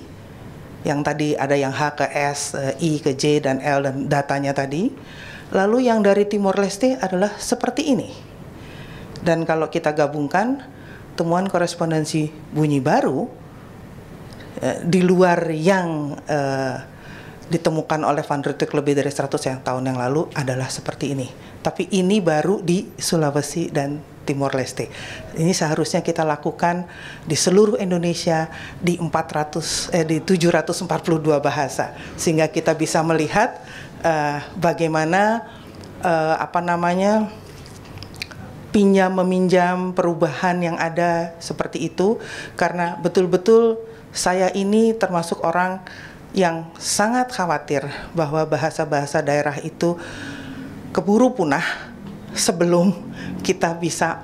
Yang tadi ada yang H ke S, I ke J dan L dan datanya tadi. Lalu yang dari Timor Leste adalah seperti ini. Dan kalau kita gabungkan temuan korespondensi bunyi baru di luar yang ditemukan oleh Van Rietvink lebih dari 100 tahun yang lalu adalah seperti ini. Tapi ini baru di Sulawesi dan Timor Leste. Ini seharusnya kita lakukan di seluruh Indonesia di 742 bahasa, sehingga kita bisa melihat bagaimana pinjam meminjam perubahan yang ada seperti itu. Karena betul-betul saya ini termasuk orang yang sangat khawatir bahwa bahasa-bahasa daerah itu keburu punah sebelum kita bisa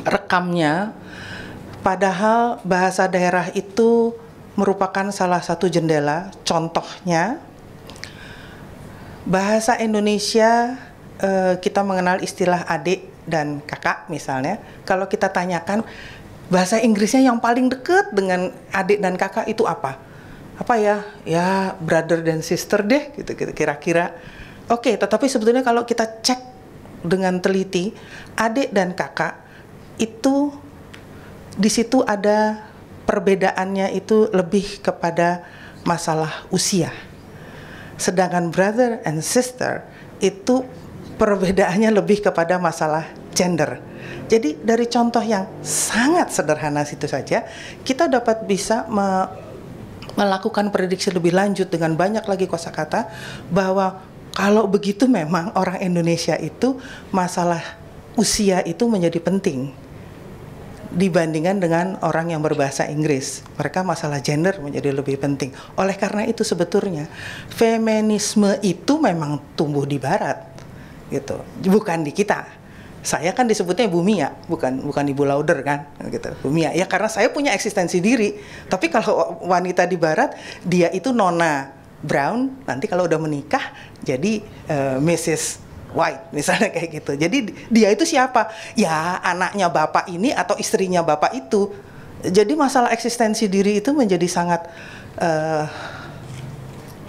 merekamnya. Padahal bahasa daerah itu merupakan salah satu jendela. Contohnya bahasa Indonesia, kita mengenal istilah adik dan kakak misalnya. Kalau kita tanyakan bahasa Inggrisnya yang paling dekat dengan adik dan kakak itu apa? Apa ya? Ya brother dan sister deh, gitu kira-kira. Oke, tetapi sebetulnya kalau kita cek dengan teliti, adik dan kakak itu di situ ada perbedaannya itu lebih kepada masalah usia. Sedangkan brother and sister itu perbedaannya lebih kepada masalah gender. Jadi dari contoh yang sangat sederhana situ saja, kita dapat bisa melakukan prediksi lebih lanjut dengan banyak lagi kosakata bahwa kalau begitu memang orang Indonesia itu masalah usia itu menjadi penting dibandingkan dengan orang yang berbahasa Inggris. Mereka masalah gender menjadi lebih penting. Oleh karena itu sebetulnya feminisme itu memang tumbuh di barat. Gitu, bukan di kita. Saya kan disebutnya Bumia, bukan Ibu Lauder kan, gitu. Bumia. Ya karena saya punya eksistensi diri. Tapi kalau wanita di barat, dia itu Nona Brown, nanti kalau udah menikah jadi Mrs. White misalnya kayak gitu. Jadi dia itu siapa? Ya anaknya bapak ini atau istrinya bapak itu. Jadi masalah eksistensi diri itu menjadi sangat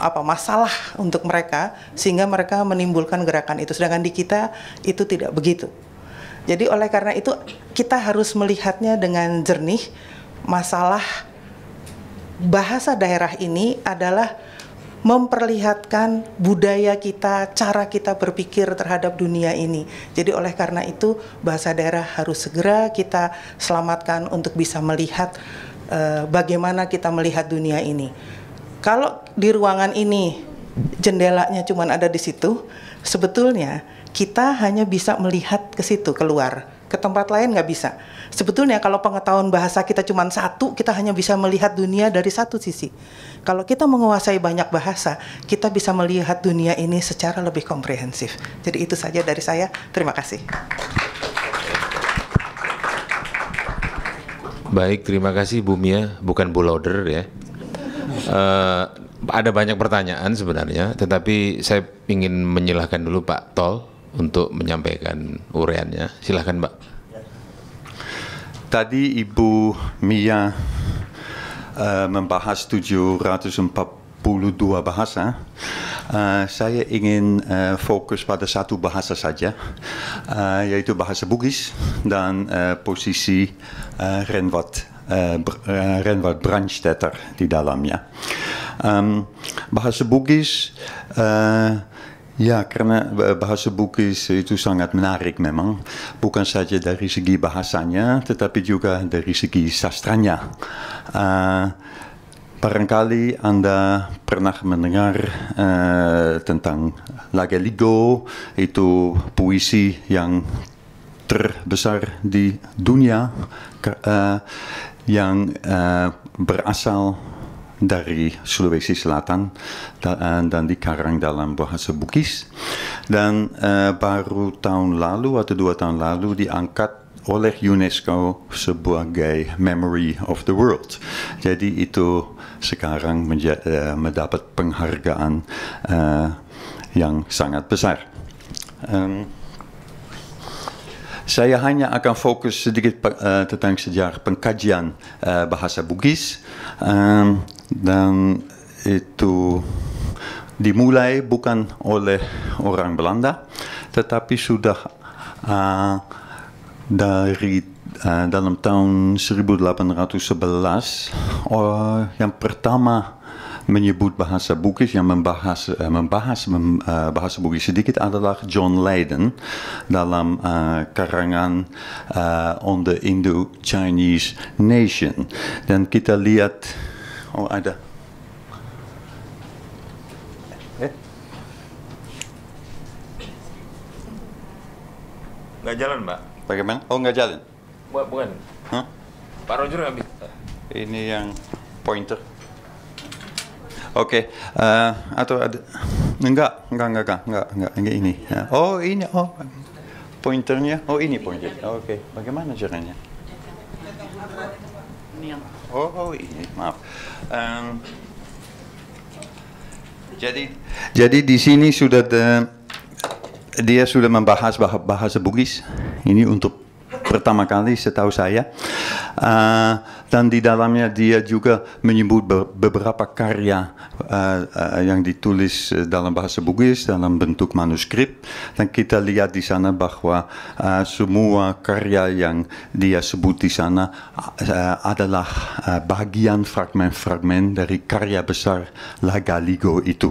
masalah untuk mereka, sehingga mereka menimbulkan gerakan itu. Sedangkan di kita itu tidak begitu. Jadi oleh karena itu kita harus melihatnya dengan jernih. Masalah bahasa daerah ini adalah memperlihatkan budaya kita, cara kita berpikir terhadap dunia ini. Jadi oleh karena itu bahasa daerah harus segera kita selamatkan untuk bisa melihat bagaimana kita melihat dunia ini. Kalau di ruangan ini jendelanya cuma ada di situ, sebetulnya kita hanya bisa melihat ke situ, keluar. Ke tempat lain nggak bisa. Sebetulnya kalau pengetahuan bahasa kita cuma satu, kita hanya bisa melihat dunia dari satu sisi. Kalau kita menguasai banyak bahasa, kita bisa melihat dunia ini secara lebih komprehensif. Jadi itu saja dari saya. Terima kasih. Baik, terima kasih Bu Mia, bukan Bu Lauder ya. Ada banyak pertanyaan sebenarnya, tetapi saya ingin menyilahkan dulu Pak Tol untuk menyampaikan uraiannya. Silahkan Mbak. Tadi Ibu Mia membahas 742 bahasa. Saya ingin fokus pada satu bahasa saja, yaitu bahasa Bugis dan posisi Renwat Brandstätter di dalamnya. Bahasa Bugis, ya, karena bahasa Bugis itu sangat menarik memang, bukan saja dari segi bahasanya, tetapi juga dari segi sastranya. Barangkali Anda pernah mendengar tentang Lagaligo, itu puisi yang terbesar di dunia yang berasal dari Sulawesi Selatan dan dikarang dalam bahasa Bugis, dan baru tahun lalu atau 2 tahun lalu diangkat oleh UNESCO sebagai Memory of the World. Jadi itu sekarang mendapat penghargaan yang sangat besar. Saya hanya akan fokus sedikit tentang sejarah pengkajian bahasa Bugis, dan itu dimulai bukan oleh orang Belanda, tetapi sudah dari dalam tahun 1811 yang pertama menyebut bahasa Bugis, yang membahas bahasa Bugis sedikit adalah John Leyden dalam karangan On the Indo-Chinese Nation. Dan kita lihat, ada. Nggak jalan, Mbak. Bagaimana? Oh, nggak jalan? Bukan. Hah? Pak Roger nggak bisa. Ini yang pointer. Oke, atau ada? Enggak ini. Oh, ini, pointernya. Oh, ini pointer. Oke, bagaimana caranya? Oh, ini, maaf. Jadi di sini sudah dia sudah membahas bahasa Bugis. Ini untuk pertama kali setahu saya, dan di dalamnya dia juga menyebut beberapa karya yang ditulis dalam bahasa Bugis dalam bentuk manuskrip, dan kita lihat di sana bahwa semua karya yang dia sebut di sana adalah bagian fragmen-fragmen dari karya besar Lagaligo itu.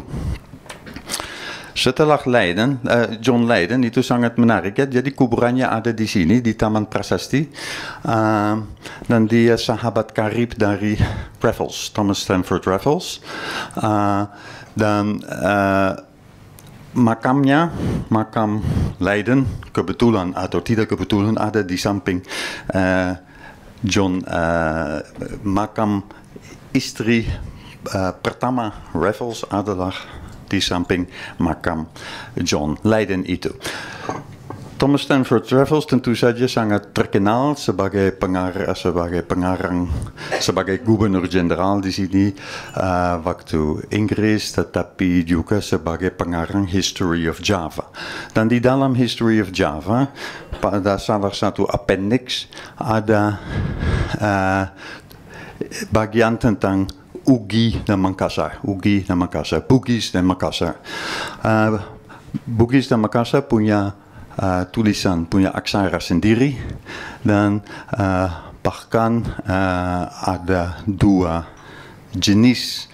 Setelah Leyden, John Leyden itu sangat menarik ya. Jadi kuburannya ada di sini di Taman Prasasti, dan dia sahabat karib dari Raffles, Thomas Stamford Raffles, dan makam Leyden kebetulan atau tidak kebetulan ada di samping makam istri pertama Raffles adalah di samping makam John Leyden itu. Thomas Stamford Raffles tentu saja sangat terkenal sebagai pengarang, sebagai gubernur jenderal di sini waktu Inggris, tetapi juga sebagai pengarang History of Java. Dan di dalam History of Java, pada salah satu appendix ada bagian tentang Bugis dan Makassar. Bugis dan Makassar. Bugis dan Makassar punya tulisan, punya aksara sendiri, dan bahkan ada 2 jenis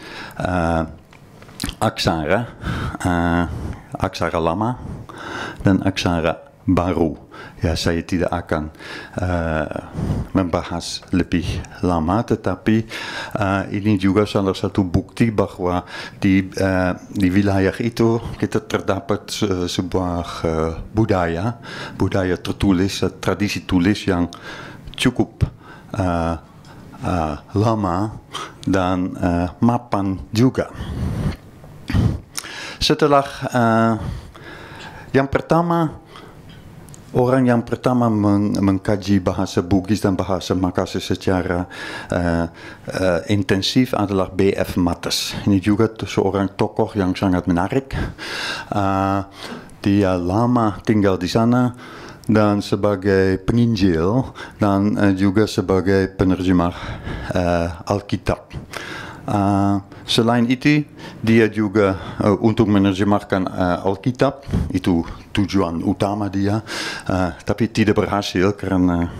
aksara, aksara lama dan aksara baru. Ya, saya tidak akan membahas lebih lama, tetapi ini juga salah satu bukti bahwa di wilayah itu kita terdapat sebuah budaya tertulis, tradisi tulis yang cukup lama dan mapan juga. Setelah orang yang pertama mengkaji bahasa Bugis dan bahasa Makassar secara intensif adalah B.F. Mattes. Ini juga seorang tokoh yang sangat menarik. Dia lama tinggal di sana dan sebagai penginjil dan juga sebagai penerjemah Alkitab. Selain itu, dia juga untuk menerjemahkan Alkitab, itu tujuan utama dia, tapi tidak berhasil karena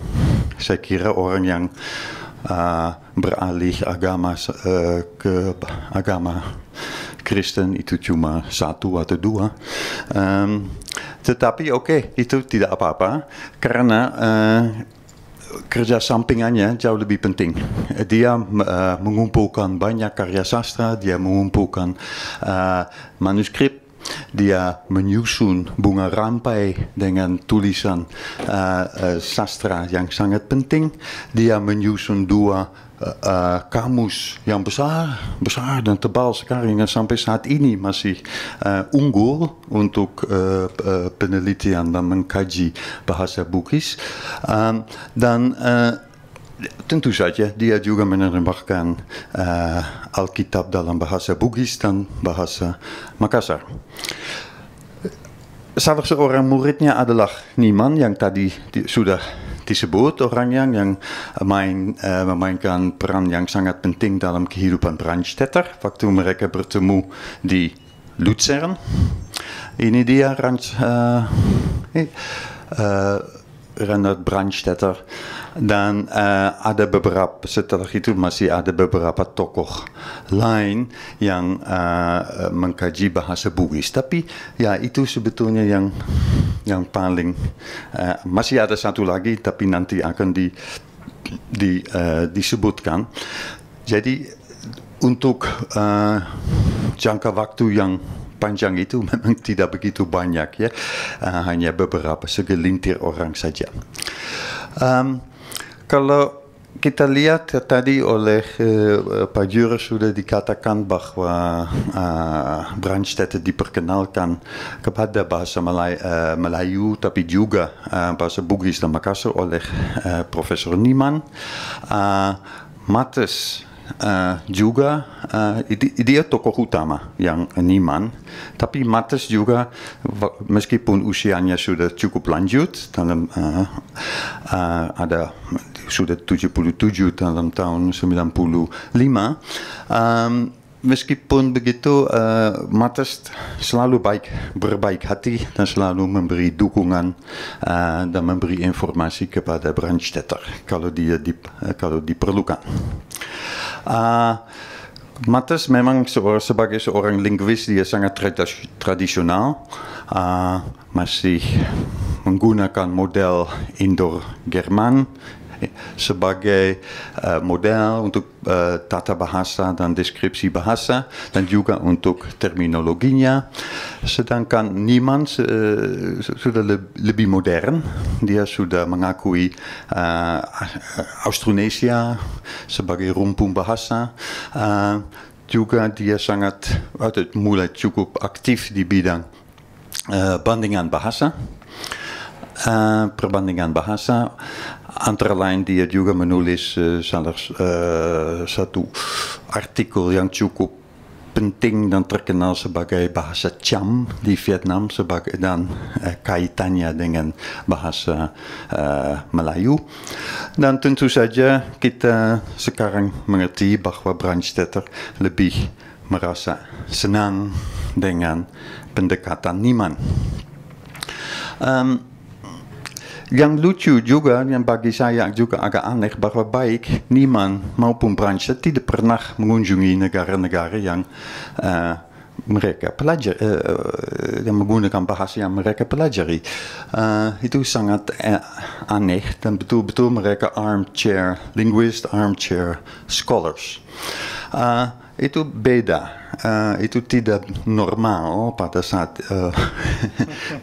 saya kira orang yang beralih agama ke agama Kristen itu cuma 1 atau 2. Tetapi itu tidak apa-apa karena kerja sampingannya jauh lebih penting. Dia mengumpulkan banyak karya sastra, dia mengumpulkan manuskrip, dia menyusun bunga rampai dengan tulisan sastra yang sangat penting. Dia menyusun 2 kamus yang besar dan tebal sekali yang sampai saat ini masih unggul untuk penelitian dan mengkaji bahasa Bugis. Dan tentu saja dia juga menerjemahkan Alkitab dalam bahasa Bugis dan bahasa Makassar. Salah seorang muridnya adalah Niemann yang tadi sudah disebut, orang yang memainkan peran yang sangat penting dalam kehidupan Brandstätter waktu mereka bertemu di Luzern. Ini dia Reinhard Brandstätter. Dan ada beberapa, setelah itu masih ada beberapa tokoh lain yang mengkaji bahasa Bugis. Tapi ya itu sebetulnya yang paling, masih ada satu lagi tapi nanti akan disebutkan. Jadi untuk jangka waktu yang panjang itu memang tidak begitu banyak ya, hanya beberapa segelintir orang saja. Kalau kita lihat tadi oleh Pak Jure sudah dikatakan bahwa Brandstätter diperkenalkan kepada bahasa Melayu tapi juga bahasa Bugis dan Makassar oleh Profesor Niemann. Mattes juga dia tokoh utama yang Niemann, tapi Mattes juga meskipun usianya sudah cukup lanjut dalam ada sudah 77 dalam tahun 95, meskipun begitu Mattes selalu berbaik hati dan selalu memberi dukungan dan memberi informasi kepada Brandstätter kalau diperlukan. Mattes memang sebagai seorang linguis dia sangat tradisional, masih menggunakan model Indo-German sebagai model untuk tata bahasa dan deskripsi bahasa dan juga untuk terminologinya. Sedangkan Niemann sudah lebih modern, dia sudah mengakui Austronesia sebagai rumpun bahasa. Juga dia mulai cukup aktif di bidang bandingan bahasa. Perbandingan bahasa, antara lain dia juga menulis satu artikel yang cukup penting dan terkenal sebagai bahasa Cham di Vietnam dan kaitannya dengan bahasa Melayu. Dan tentu saja kita sekarang mengerti bahwa Brandstätter lebih merasa senang dengan pendekatan Niemann. Yang lucu juga, yang bagi saya juga agak aneh, bahwa baik Niemann maupun Brandstätter tidak pernah mengunjungi negara-negara yang mereka pelajari, yang menggunakan bahasa yang mereka pelajari. Itu sangat aneh dan betul-betul mereka armchair linguist, armchair scholars. Itu beda, itu tidak normal pada saat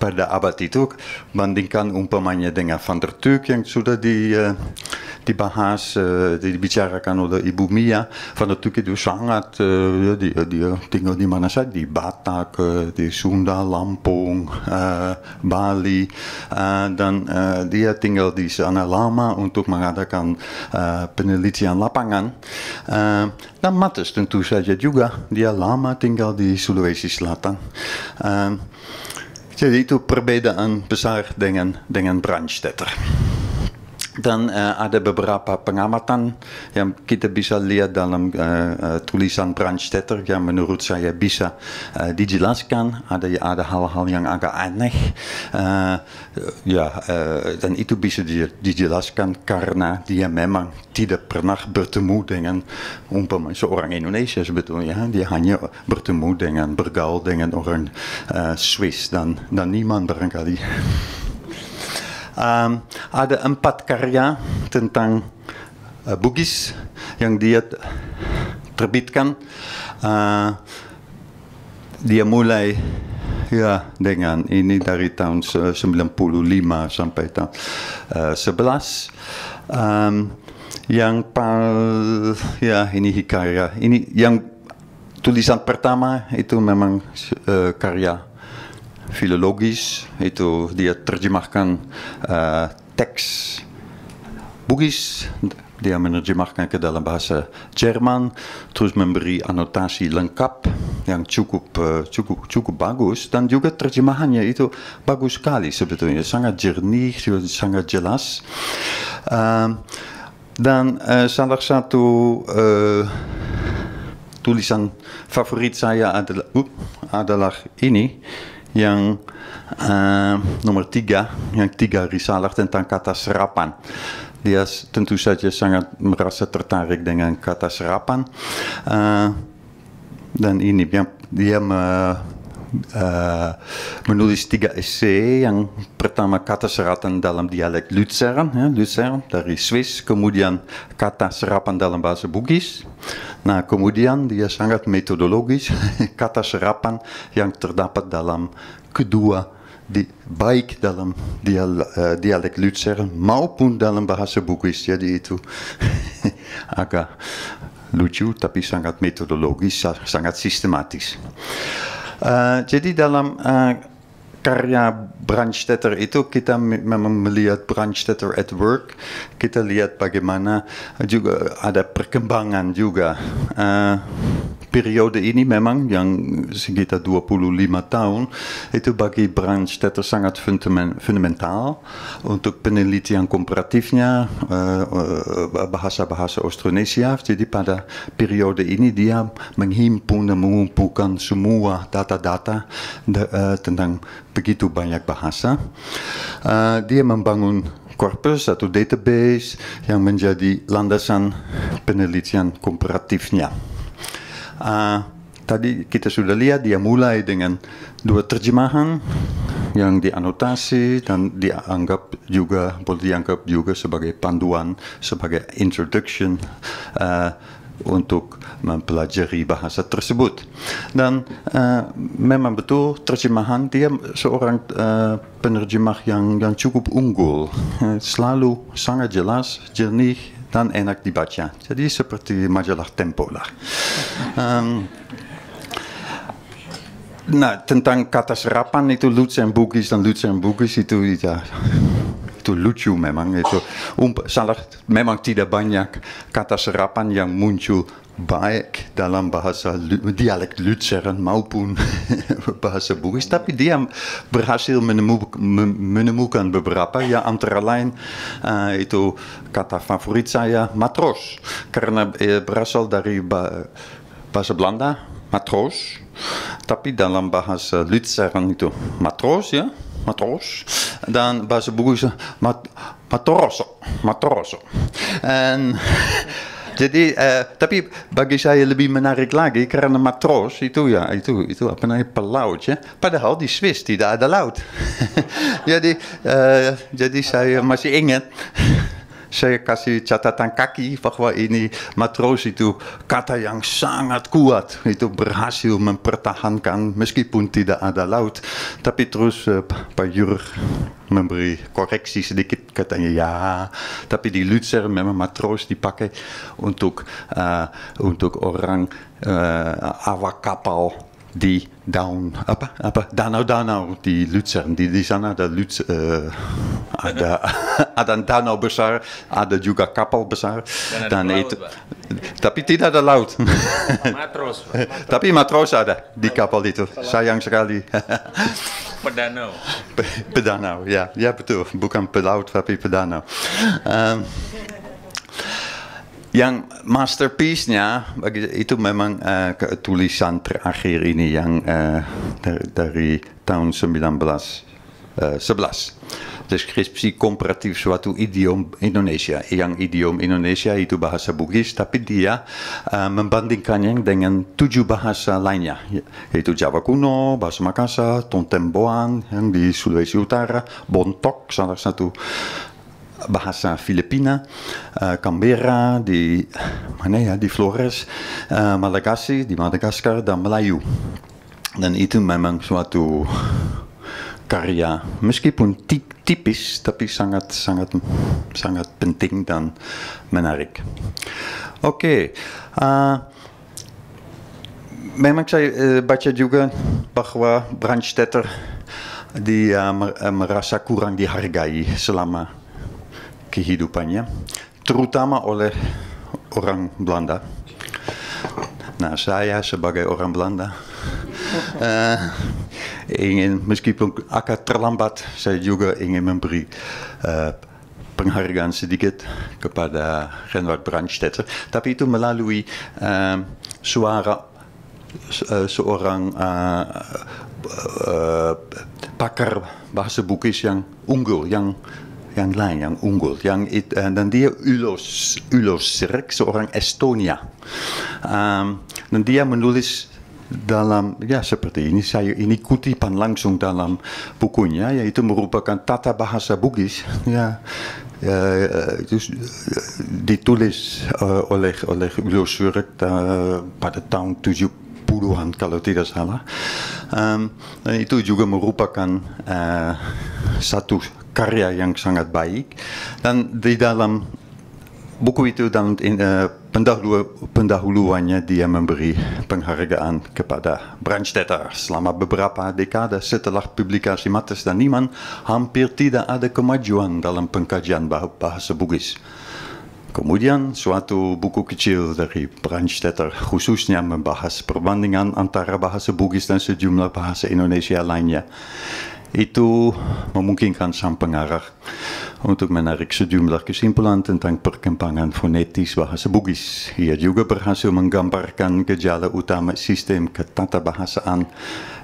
pada abad itu. Bandingkan umpamanya dengan Van der Tuuk yang sudah dibahas, dibicarakan oleh Ibu Mia. Van der Tuuk itu sangat dia tinggal di mana saja, di Batak, di Sunda, Lampung, Bali, dan dia tinggal di sana lama untuk mengadakan penelitian lapangan. Dan Mattes tentu saja juga, dia lama tinggal di Sulawesi Selatan. Jadi itu perbedaan besar dengan Brandstätter. Dan ada beberapa pengamatan yang kita bisa lihat dalam tulisan Brandstätter yang menurut saya bisa dijelaskan. Ada hal-hal yang agak aneh, dan itu bisa dijelaskan karena dia memang tidak pernah bertemu dengan umpama seorang Indonesia sebetulnya. Dia hanya bergaul dengan orang Swiss dan niemand barangkali. Ada 4 karya tentang Bugis yang dia terbitkan. Dia mulai dengan ini dari tahun 95 sampai tahun 11. Ini hikayat. Ini yang tulisan pertama itu memang karya filologis, itu dia terjemahkan teks Bugis, dia menerjemahkan ke dalam bahasa Jerman, terus memberi anotasi lengkap yang cukup bagus, dan juga terjemahannya itu bagus sekali sebetulnya, sangat jernih, sangat jelas. Dan salah satu tulisan favorit saya adalah ini, yang nomor 3, yang 3 risalah tentang kata serapan. Dia tentu saja sangat merasa tertarik dengan kata serapan, dan ini dia menulis 3 esai. Yang pertama kata serapan dalam dialek Luzern, Luzern dari Swiss, kemudian kata serapan dalam bahasa Bugis. Nah, kemudian dia sangat metodologis, kata serapan yang terdapat dalam kedua, baik dalam dialek Luzern maupun dalam bahasa Bugis. Jadi itu agak lucu tapi sangat metodologis, sangat sistematis. Jadi dalam karya Brandstätter itu kita memang melihat Brandstätter at work. Kita lihat bagaimana juga ada perkembangan juga. Periode ini memang yang sekitar 25 tahun itu bagi Brandstätter sangat fundamental untuk penelitian komparatifnya bahasa-bahasa Austronesia. Jadi pada periode ini dia menghimpun dan mengumpulkan semua data-data tentang begitu banyak bahasa. Dia membangun korpus atau database yang menjadi landasan penelitian komparatifnya. Tadi kita sudah lihat dia mulai dengan 2 terjemahan yang dianotasi dan boleh dianggap juga sebagai panduan, sebagai introduction untuk mempelajari bahasa tersebut. Dan memang betul terjemahan dia seorang penerjemah yang cukup unggul, selalu sangat jelas, jernih, dan enak dibaca. Jadi seperti majalah Tempo lah. Nah, tentang kata serapan itu Luzern-Bugis dan Luzern-Bugis itu lucu memang. Itu memang tidak banyak kata serapan yang muncul baik dalam bahasa dialek Luzern maupun bahasa Bugis, tapi dia berhasil menemukan beberapa, yang antara lain itu kata favorit saya matros, karena berasal dari bahasa Belanda matros, tapi dalam bahasa Luzern itu matros, ya, matros, dan bahasa Bugis matoroso. Jadi, tapi bagi saya lebih menarik lagi karena matros itu apa namanya, pelaut, ya. Padahal di Swiss tidak ada laut. Jadi saya masih ingat. Saya kasih catatan kaki bahwa ini matros itu kata yang sangat kuat, itu berhasil mempertahankan meskipun tidak ada laut. Tapi terus Pak Jur memberi koreksi sedikit, katanya ya, tapi di Luzern memang matros dipakai untuk orang awak kapal di danau-danau di Luzern. Di sana ada ada danau besar, ada juga kapal besar, dan itu, tapi tidak ada laut. Matros. Tapi matros ada di kapal itu. Sayang sekali. Pedanau. Pedanau, ya, ya betul, bukan pelaut tapi pedanau. Yang masterpiece-nya itu memang tulisan terakhir ini yang dari tahun 1911. Deskripsi komparatif suatu idiom Indonesia. Yang idiom Indonesia itu bahasa Bugis, tapi dia membandingkannya dengan 7 bahasa lainnya, yaitu Jawa kuno, bahasa Makassar, Tontemboan yang di Sulawesi Utara, Bontok salah satu bahasa Filipina, Canberra di mana ya, di Flores, Malagasy di Madagaskar, dan Melayu. Dan itu memang suatu karya meskipun tipis tapi sangat penting dan menarik. Oke. Memang saya baca juga bahwa Brandstätter dia merasa kurang dihargai selama kehidupannya, terutama oleh orang Belanda. Nah, saya sebagai orang Belanda ingin, meskipun agak terlambat, saya juga ingin memberi penghargaan sedikit kepada Reinhard Brandstätter, tapi itu melalui suara seorang pakar bahasa Bugis yang unggul, yang unggul, dan dia Ulo Sirk, seorang Estonia, dan dia menulis dalam, ya seperti ini, ini kutipan langsung dalam bukunya, yaitu merupakan tata bahasa Bugis, itu ditulis oleh Ulo Sirk pada tahun 70-an kalau tidak salah. Dan itu juga merupakan satu karya yang sangat baik, dan di dalam buku itu dan pendahuluannya dia memberi penghargaan kepada Brandstätter. Selama beberapa dekade setelah publikasi Mattes dan Niemann, hampir tidak ada kemajuan dalam pengkajian bahasa Bugis. Kemudian suatu buku kecil dari Brandstätter khususnya membahas perbandingan antara bahasa Bugis dan sejumlah bahasa Indonesia lainnya. Itu memungkinkan sang pengarah untuk menarik sejumlah kesimpulan tentang perkembangan fonetis bahasa Bugis. Ia juga berhasil menggambarkan gejala utama sistem ketatabahasaan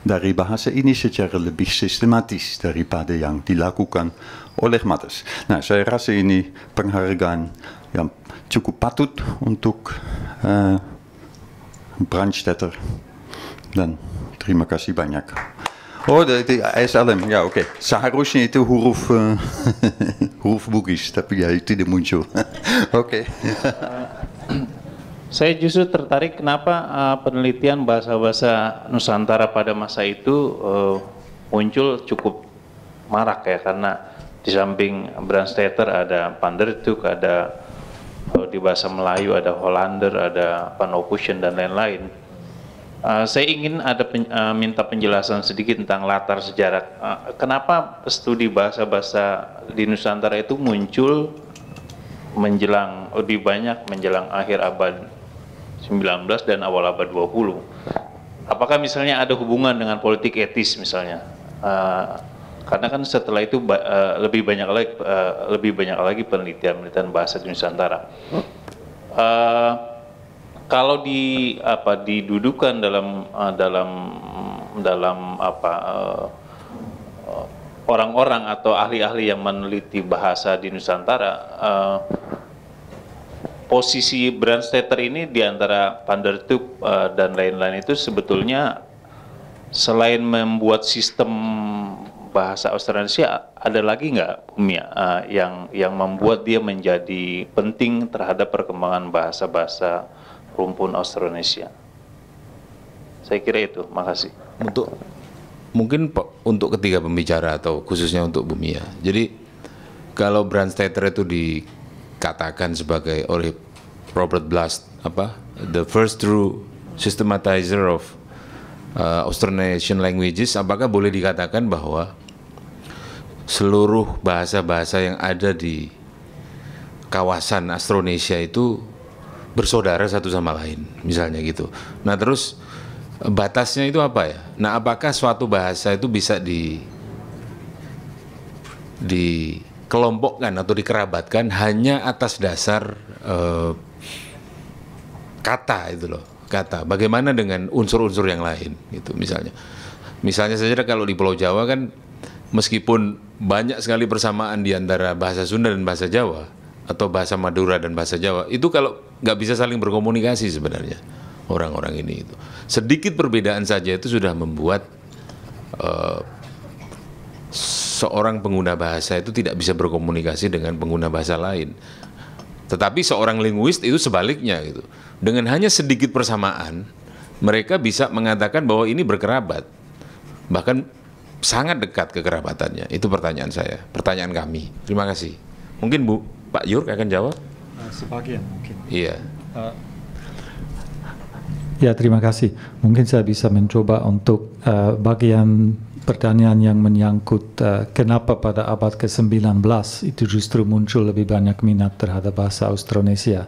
dari bahasa ini secara lebih sistematis daripada yang dilakukan oleh Mattes. Nah, saya rasa ini penghargaan yang cukup patut untuk Brandstätter, dan terima kasih banyak. Oh, itu SLM, ya oke. Seharusnya itu huruf Bugis, tapi ya itu tidak muncul. Oke. Saya justru tertarik kenapa penelitian bahasa-bahasa Nusantara pada masa itu muncul cukup marak ya, karena di samping Brandstätter ada Van der Tuuk, ada di bahasa Melayu ada Hollander, ada Van Ophusen dan lain-lain. Saya ingin minta penjelasan sedikit tentang latar sejarah. Kenapa studi bahasa-bahasa di Nusantara itu muncul lebih banyak menjelang akhir abad 19 dan awal abad 20? Apakah misalnya ada hubungan dengan politik etis misalnya? Karena kan setelah itu lebih banyak lagi penelitian bahasa di Nusantara. Kalau didudukan dalam orang-orang atau ahli-ahli yang meneliti bahasa di Nusantara, posisi Brandstätter ini di antara Van der Tuuk dan lain-lain itu sebetulnya selain membuat sistem bahasa Austronesia, ada lagi nggak yang membuat dia menjadi penting terhadap perkembangan bahasa-bahasa rumpun Austronesia? Saya kira itu, makasih. Mungkin untuk ketiga pembicara atau khususnya untuk Bumia. Jadi kalau Brandstätter itu dikatakan sebagai oleh Robert Blast the first true systematizer of Austronesian languages, apakah boleh dikatakan bahwa seluruh bahasa-bahasa yang ada di kawasan Austronesia itu bersaudara satu sama lain, misalnya gitu. Nah, terus batasnya itu apa ya? Nah, apakah suatu bahasa itu bisa dikelompokkan atau dikerabatkan hanya atas dasar kata itu loh, kata. Bagaimana dengan unsur-unsur yang lain gitu misalnya saja kalau di Pulau Jawa kan meskipun banyak sekali persamaan di antara bahasa Sunda dan bahasa Jawa atau bahasa Madura dan bahasa Jawa, itu kalau nggak bisa saling berkomunikasi sebenarnya orang-orang ini itu. Sedikit perbedaan saja itu sudah membuat seorang pengguna bahasa itu tidak bisa berkomunikasi dengan pengguna bahasa lain. Tetapi seorang linguis itu sebaliknya gitu. Dengan hanya sedikit persamaan, mereka bisa mengatakan bahwa ini berkerabat. Bahkan sangat dekat kekerabatannya. Itu pertanyaan saya, pertanyaan kami. Terima kasih. Mungkin Pak Yurk akan jawab? Sebagian mungkin. Iya. Ya, terima kasih. Mungkin saya bisa mencoba untuk bagian pertanyaan yang menyangkut kenapa pada abad ke-19 itu justru muncul lebih banyak minat terhadap bahasa Austronesia.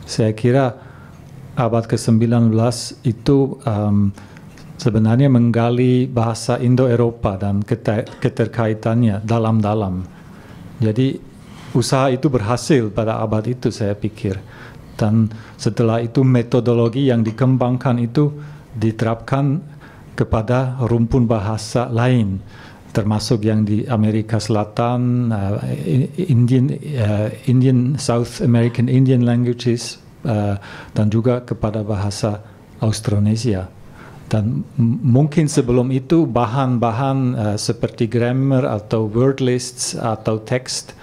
Saya kira abad ke-19 itu sebenarnya menggali bahasa Indo-Eropa dan keterkaitannya dalam-dalam. Jadi usaha itu berhasil pada abad itu, saya pikir. Dan setelah itu metodologi yang dikembangkan itu diterapkan kepada rumpun bahasa lain, termasuk yang di Amerika Selatan, Indian South American Indian languages, dan juga kepada bahasa Austronesia. Dan mungkin sebelum itu bahan-bahan seperti grammar atau word lists atau teks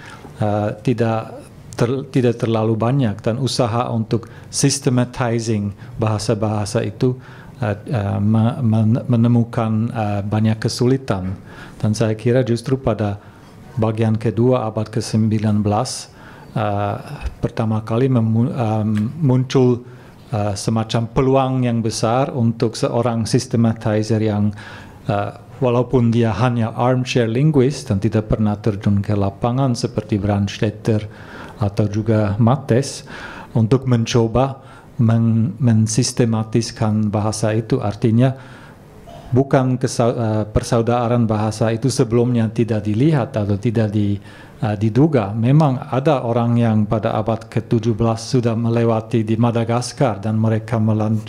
tidak terlalu banyak, dan usaha untuk systematizing bahasa-bahasa itu menemukan banyak kesulitan. Dan saya kira justru pada bagian kedua abad ke-19 pertama kali muncul semacam peluang yang besar untuk seorang systematizer yang walaupun dia hanya armchair linguist dan tidak pernah terjun ke lapangan seperti Brandstätter atau juga Mattes, untuk mencoba mensistematiskan bahasa itu. Artinya bukan persaudaraan bahasa itu sebelumnya tidak dilihat atau tidak diduga. Memang ada orang yang pada abad ke-17 sudah melewati di Madagaskar dan mereka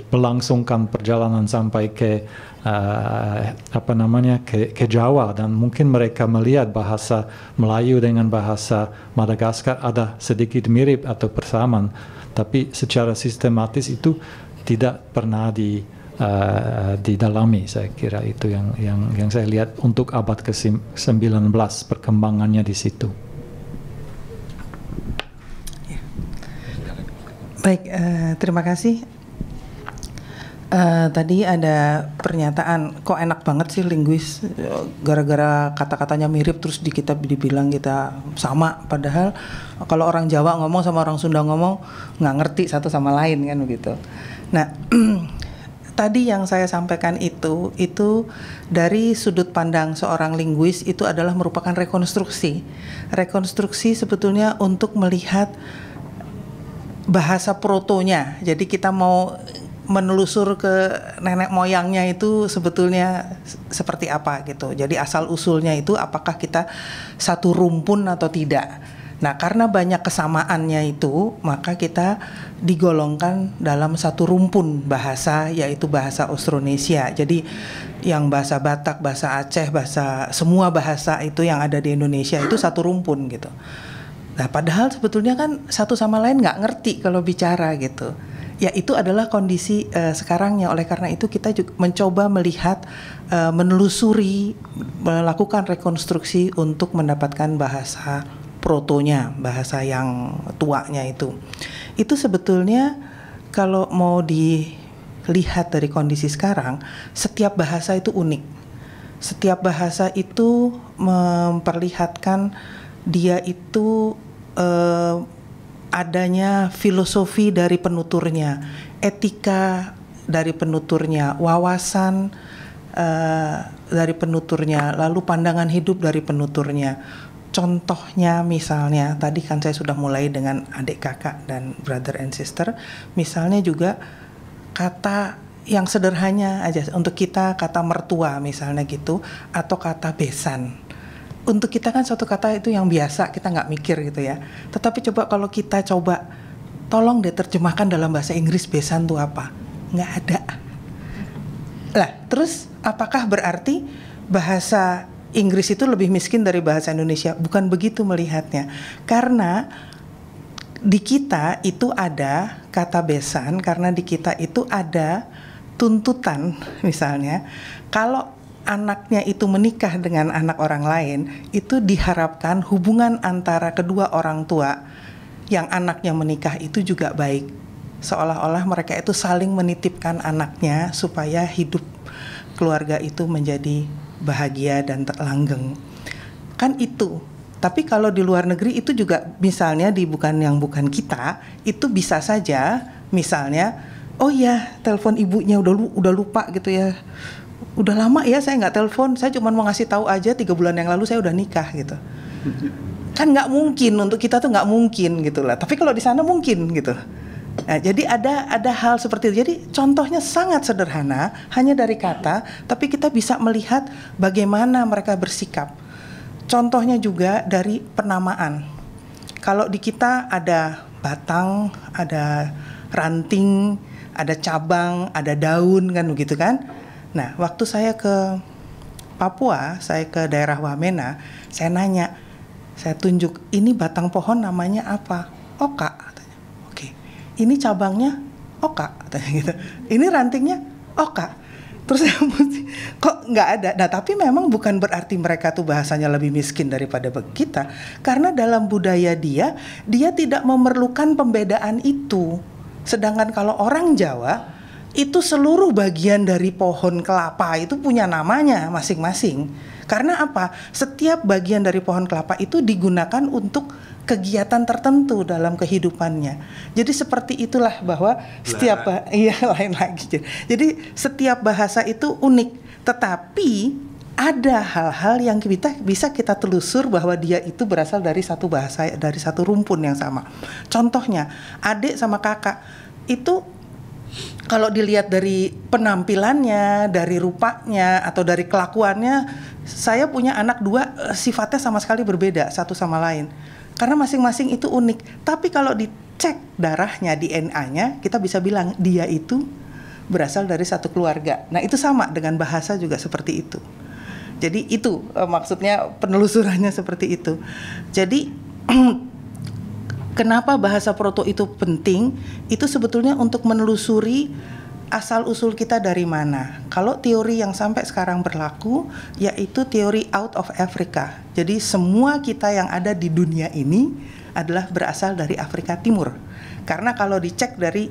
melangsungkan perjalanan sampai ke ke Jawa, dan mungkin mereka melihat bahasa Melayu dengan bahasa Madagaskar ada sedikit mirip atau persamaan, tapi secara sistematis itu tidak pernah didalami. Saya kira itu yang saya lihat untuk abad ke-19 perkembangannya di situ. Baik, terima kasih. Tadi ada pernyataan, kok enak banget sih linguis, gara-gara kata-katanya mirip terus kita dibilang kita sama, padahal kalau orang Jawa ngomong sama orang Sunda ngomong nggak ngerti satu sama lain kan begitu. Nah, tadi yang saya sampaikan itu dari sudut pandang seorang linguis itu adalah merupakan rekonstruksi sebetulnya untuk melihat bahasa protonya. Jadi kita mau menelusur ke nenek moyangnya itu sebetulnya seperti apa gitu. Jadi asal usulnya itu apakah kita satu rumpun atau tidak. Nah, karena banyak kesamaannya itu, maka kita digolongkan dalam satu rumpun bahasa, yaitu bahasa Austronesia. Jadi yang bahasa Batak, bahasa Aceh, semua bahasa itu yang ada di Indonesia itu satu rumpun gitu. Nah, padahal sebetulnya kan satu sama lain nggak ngerti kalau bicara gitu. Ya, itu adalah kondisi sekarangnya. Oleh karena itu kita juga mencoba melihat, menelusuri, melakukan rekonstruksi untuk mendapatkan bahasa protonya, bahasa yang tuanya itu. Itu sebetulnya kalau mau dilihat dari kondisi sekarang, setiap bahasa itu unik. Setiap bahasa itu memperlihatkan dia itu adanya filosofi dari penuturnya, etika dari penuturnya, wawasan dari penuturnya, lalu pandangan hidup dari penuturnya. Contohnya misalnya, tadi kan saya sudah mulai dengan adik kakak dan brother and sister, misalnya juga kata yang sederhana aja untuk kita, kata mertua misalnya gitu, atau kata besan. untuk kita kan suatu kata itu yang biasa, kita nggak mikir gitu ya. Tetapi coba kalau kita coba, tolong deh terjemahkan dalam bahasa Inggris besan itu apa? Nggak ada. Lah, terus apakah berarti bahasa Inggris itu lebih miskin dari bahasa Indonesia? Bukan begitu melihatnya. Karena di kita itu ada kata besan, karena di kita itu ada tuntutan, misalnya kalau anaknya itu menikah dengan anak orang lain, itu diharapkan hubungan antara kedua orang tua yang anaknya menikah itu juga baik. Seolah-olah mereka itu saling menitipkan anaknya supaya hidup keluarga itu menjadi bahagia dan langgeng. Kan itu. Tapi kalau di luar negeri itu juga misalnya di bukan kita, itu bisa saja misalnya, oh ya telepon ibunya udah lupa gitu ya. Udah lama ya saya nggak telepon, saya cuma mau ngasih tahu aja 3 bulan yang lalu saya udah nikah gitu. Kan nggak mungkin, untuk kita tuh nggak mungkin gitu lah. Tapi kalau di sana mungkin gitu. Nah, jadi ada hal seperti itu. Jadi contohnya sangat sederhana, hanya dari kata, tapi kita bisa melihat bagaimana mereka bersikap. Contohnya juga dari penamaan. Kalau di kita ada batang, ada ranting, ada cabang, ada daun kan begitu kan. Nah, waktu saya ke Papua, saya ke daerah Wamena, saya nanya, saya tunjuk, ini batang pohon namanya apa? Oka, katanya. Oke. Ini cabangnya oka, katanya gitu. Ini rantingnya oka. Terus saya kok nggak ada? Nah, tapi memang bukan berarti mereka tuh bahasanya lebih miskin daripada kita, karena dalam budaya dia tidak memerlukan pembedaan itu. Sedangkan kalau orang Jawa itu seluruh bagian dari pohon kelapa itu punya namanya masing-masing. Karena apa? Setiap bagian dari pohon kelapa itu digunakan untuk kegiatan tertentu dalam kehidupannya. Jadi seperti itulah bahwa setiap lain lagi. Jadi setiap bahasa itu unik, tetapi ada hal-hal yang bisa kita telusur bahwa dia itu berasal dari satu bahasa, dari satu rumpun yang sama. Contohnya, adik sama kakak itu kalau dilihat dari penampilannya, dari rupanya, atau dari kelakuannya, saya punya anak 2 sifatnya sama sekali berbeda satu sama lain. Karena masing-masing itu unik. Tapi kalau dicek darahnya, DNA-nya, kita bisa bilang dia itu berasal dari satu keluarga. Nah, itu sama dengan bahasa juga seperti itu. Jadi itu maksudnya penelusurannya seperti itu. Jadi kenapa bahasa proto itu penting? Itu sebetulnya untuk menelusuri asal-usul kita dari mana. Kalau teori yang sampai sekarang berlaku, yaitu teori out of Africa. Jadi semua kita yang ada di dunia ini adalah berasal dari Afrika Timur. Karena kalau dicek dari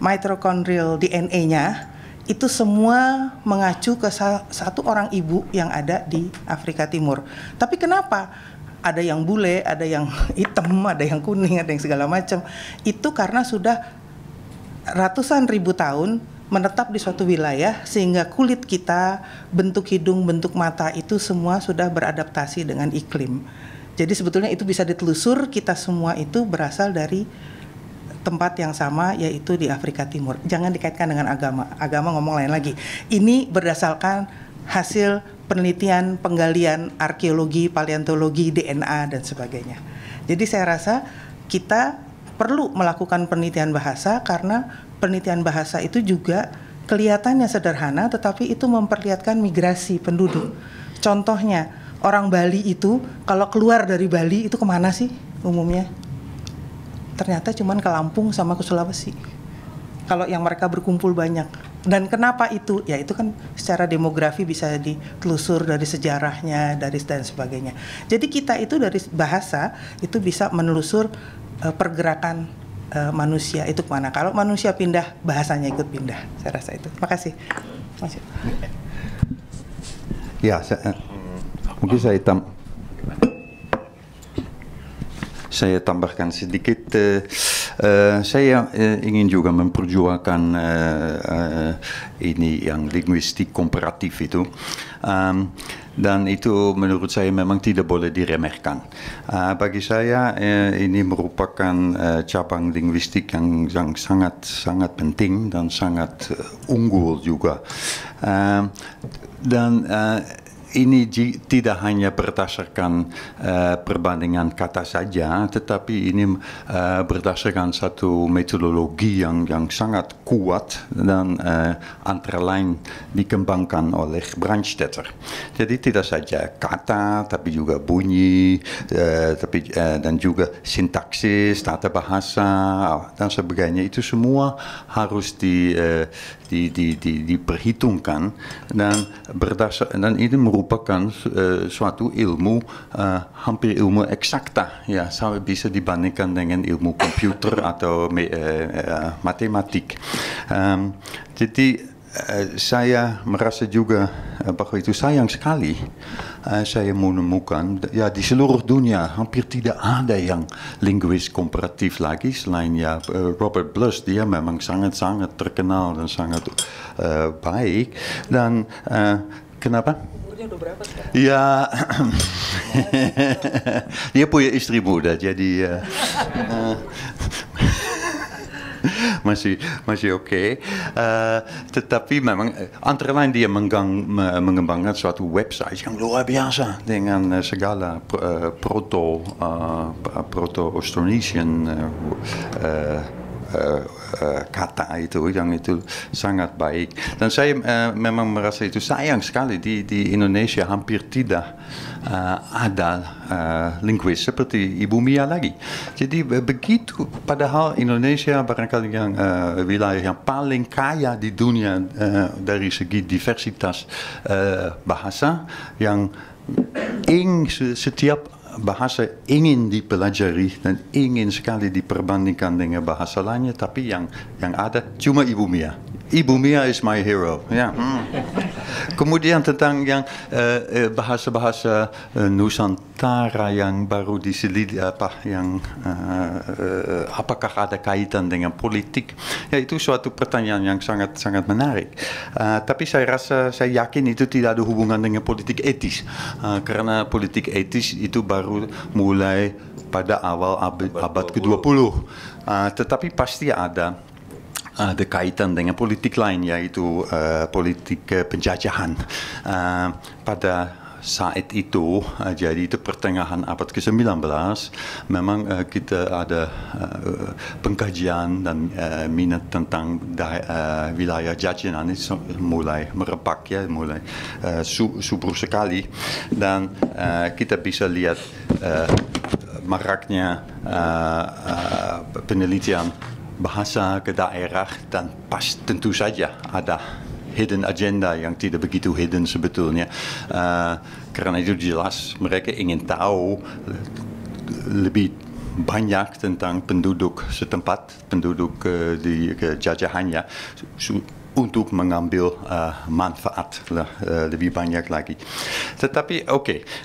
mitochondrial DNA-nya, itu semua mengacu ke satu orang ibu yang ada di Afrika Timur. Tapi kenapa? Ada yang bule, ada yang hitam, ada yang kuning, ada yang segala macam. Itu karena sudah ratusan ribu tahun menetap di suatu wilayah, sehingga kulit kita, bentuk hidung, bentuk mata itu semua sudah beradaptasi dengan iklim. Jadi sebetulnya itu bisa ditelusur, kita semua itu berasal dari tempat yang sama, yaitu di Afrika Timur. Jangan dikaitkan dengan agama. Agama ngomong lain lagi. Ini berdasarkan hasil penelitian, penggalian, arkeologi, paleontologi, DNA, dan sebagainya. Jadi saya rasa kita perlu melakukan penelitian bahasa, karena penelitian bahasa itu juga kelihatannya sederhana, tetapi itu memperlihatkan migrasi penduduk. Contohnya, orang Bali itu kalau keluar dari Bali itu kemana sih umumnya? Ternyata cuman ke Lampung sama ke Sulawesi. Kalau yang mereka berkumpul banyak. Dan kenapa itu? Ya itu kan secara demografi bisa ditelusur dari sejarahnya, dan sebagainya. Jadi kita itu dari bahasa itu bisa menelusur pergerakan manusia itu kemana. Kalau manusia pindah, bahasanya ikut pindah. Saya rasa itu. Terima kasih. Ya, mungkin saya tambahkan sedikit. Saya ingin juga memperjuangkan ini yang linguistik komparatif itu. Dan itu menurut saya memang tidak boleh diremehkan. Bagi saya ini merupakan cabang linguistik yang sangat penting dan sangat unggul juga. Dan ini tidak hanya berdasarkan perbandingan kata saja, tetapi ini berdasarkan satu metodologi yang sangat kuat dan antara lain dikembangkan oleh Brandstätter. Jadi tidak saja kata, tapi juga bunyi, dan juga sintaksis, tata bahasa dan sebagainya. Itu semua harus diperhitungkan dan ini merupakan suatu ilmu hampir ilmu eksakta, ya, bisa dibandingkan dengan ilmu komputer atau matematik. Jadi saya merasa juga bahwa itu sayang sekali saya menemukan ya di seluruh dunia hampir tidak ada yang linguis komparatif lagi selain ya Robert Bluss. Dia memang sangat-sangat terkenal dan sangat baik dan kenapa? Udah berapa sekarang? Ya, dia punya istri muda, jadi masih oke. Tetapi memang antara lain dia mengembangkan suatu website yang luar biasa dengan segala proto-Austronesian kata itu yang itu sangat baik dan saya memang merasa itu sayang sekali di Indonesia hampir tidak ada linguis seperti Ibu Mia lagi. Jadi begitu, padahal Indonesia barangkali yang wilayah yang paling kaya di dunia dari segi diversitas bahasa yang setiap bahasa ingin dipelajari dan ingin sekali diperbandingkan dengan bahasa lainnya, tapi yang ada cuma Ibu Mia. Ibu Mia is my hero. Ya. Kemudian tentang yang bahasa-bahasa Nusantara yang baru diselidiki apakah ada kaitan dengan politik? Ya, itu suatu pertanyaan yang sangat menarik. Tapi saya yakin itu tidak ada hubungan dengan politik etis, karena politik etis itu baru mulai pada awal abad ke-20. Tetapi pasti ada kaitan dengan politik lain, yaitu politik penjajahan pada saat itu. Jadi itu pertengahan abad ke-19 memang kita ada pengkajian dan minat tentang wilayah jajahan itu mulai merebak, ya, mulai subur sekali dan kita bisa lihat maraknya penelitian bahasa ke daerah dan tentu saja ada hidden agenda yang tidak begitu hidden sebetulnya, karena itu jelas mereka ingin tahu lebih banyak tentang penduduk setempat, penduduk di jajahannya untuk mengambil manfaat lebih banyak lagi. Tetapi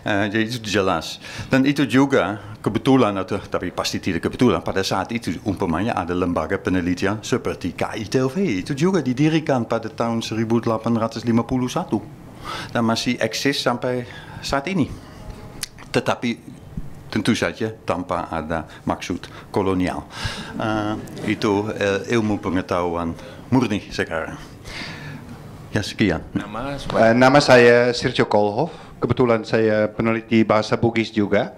jadi itu jelas dan itu juga kebetulan tapi pasti tidak kebetulan pada saat itu umpamanya ada lembaga penelitian seperti KITLV itu juga didirikan pada tahun 1851 dan masih eksis sampai saat ini. Tetapi tentu saja tanpa ada maksud kolonial. Itu ilmu pengetahuan murni sekarang. Ya, sekian. Nama saya Sirjo Kolhoff. Kebetulan saya peneliti bahasa Bugis juga.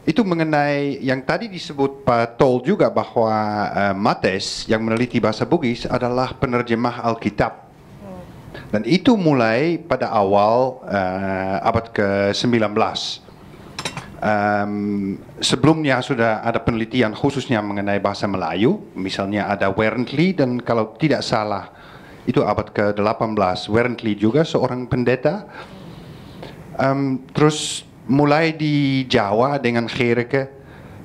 Itu mengenai yang tadi disebut Pak Tol juga bahwa Mates yang meneliti bahasa Bugis adalah penerjemah Alkitab. Dan itu mulai pada awal abad ke-19. Sebelumnya sudah ada penelitian khususnya mengenai bahasa Melayu, misalnya ada Werentli, dan kalau tidak salah itu abad ke-18, Werentli juga seorang pendeta. Terus mulai di Jawa dengan Gerke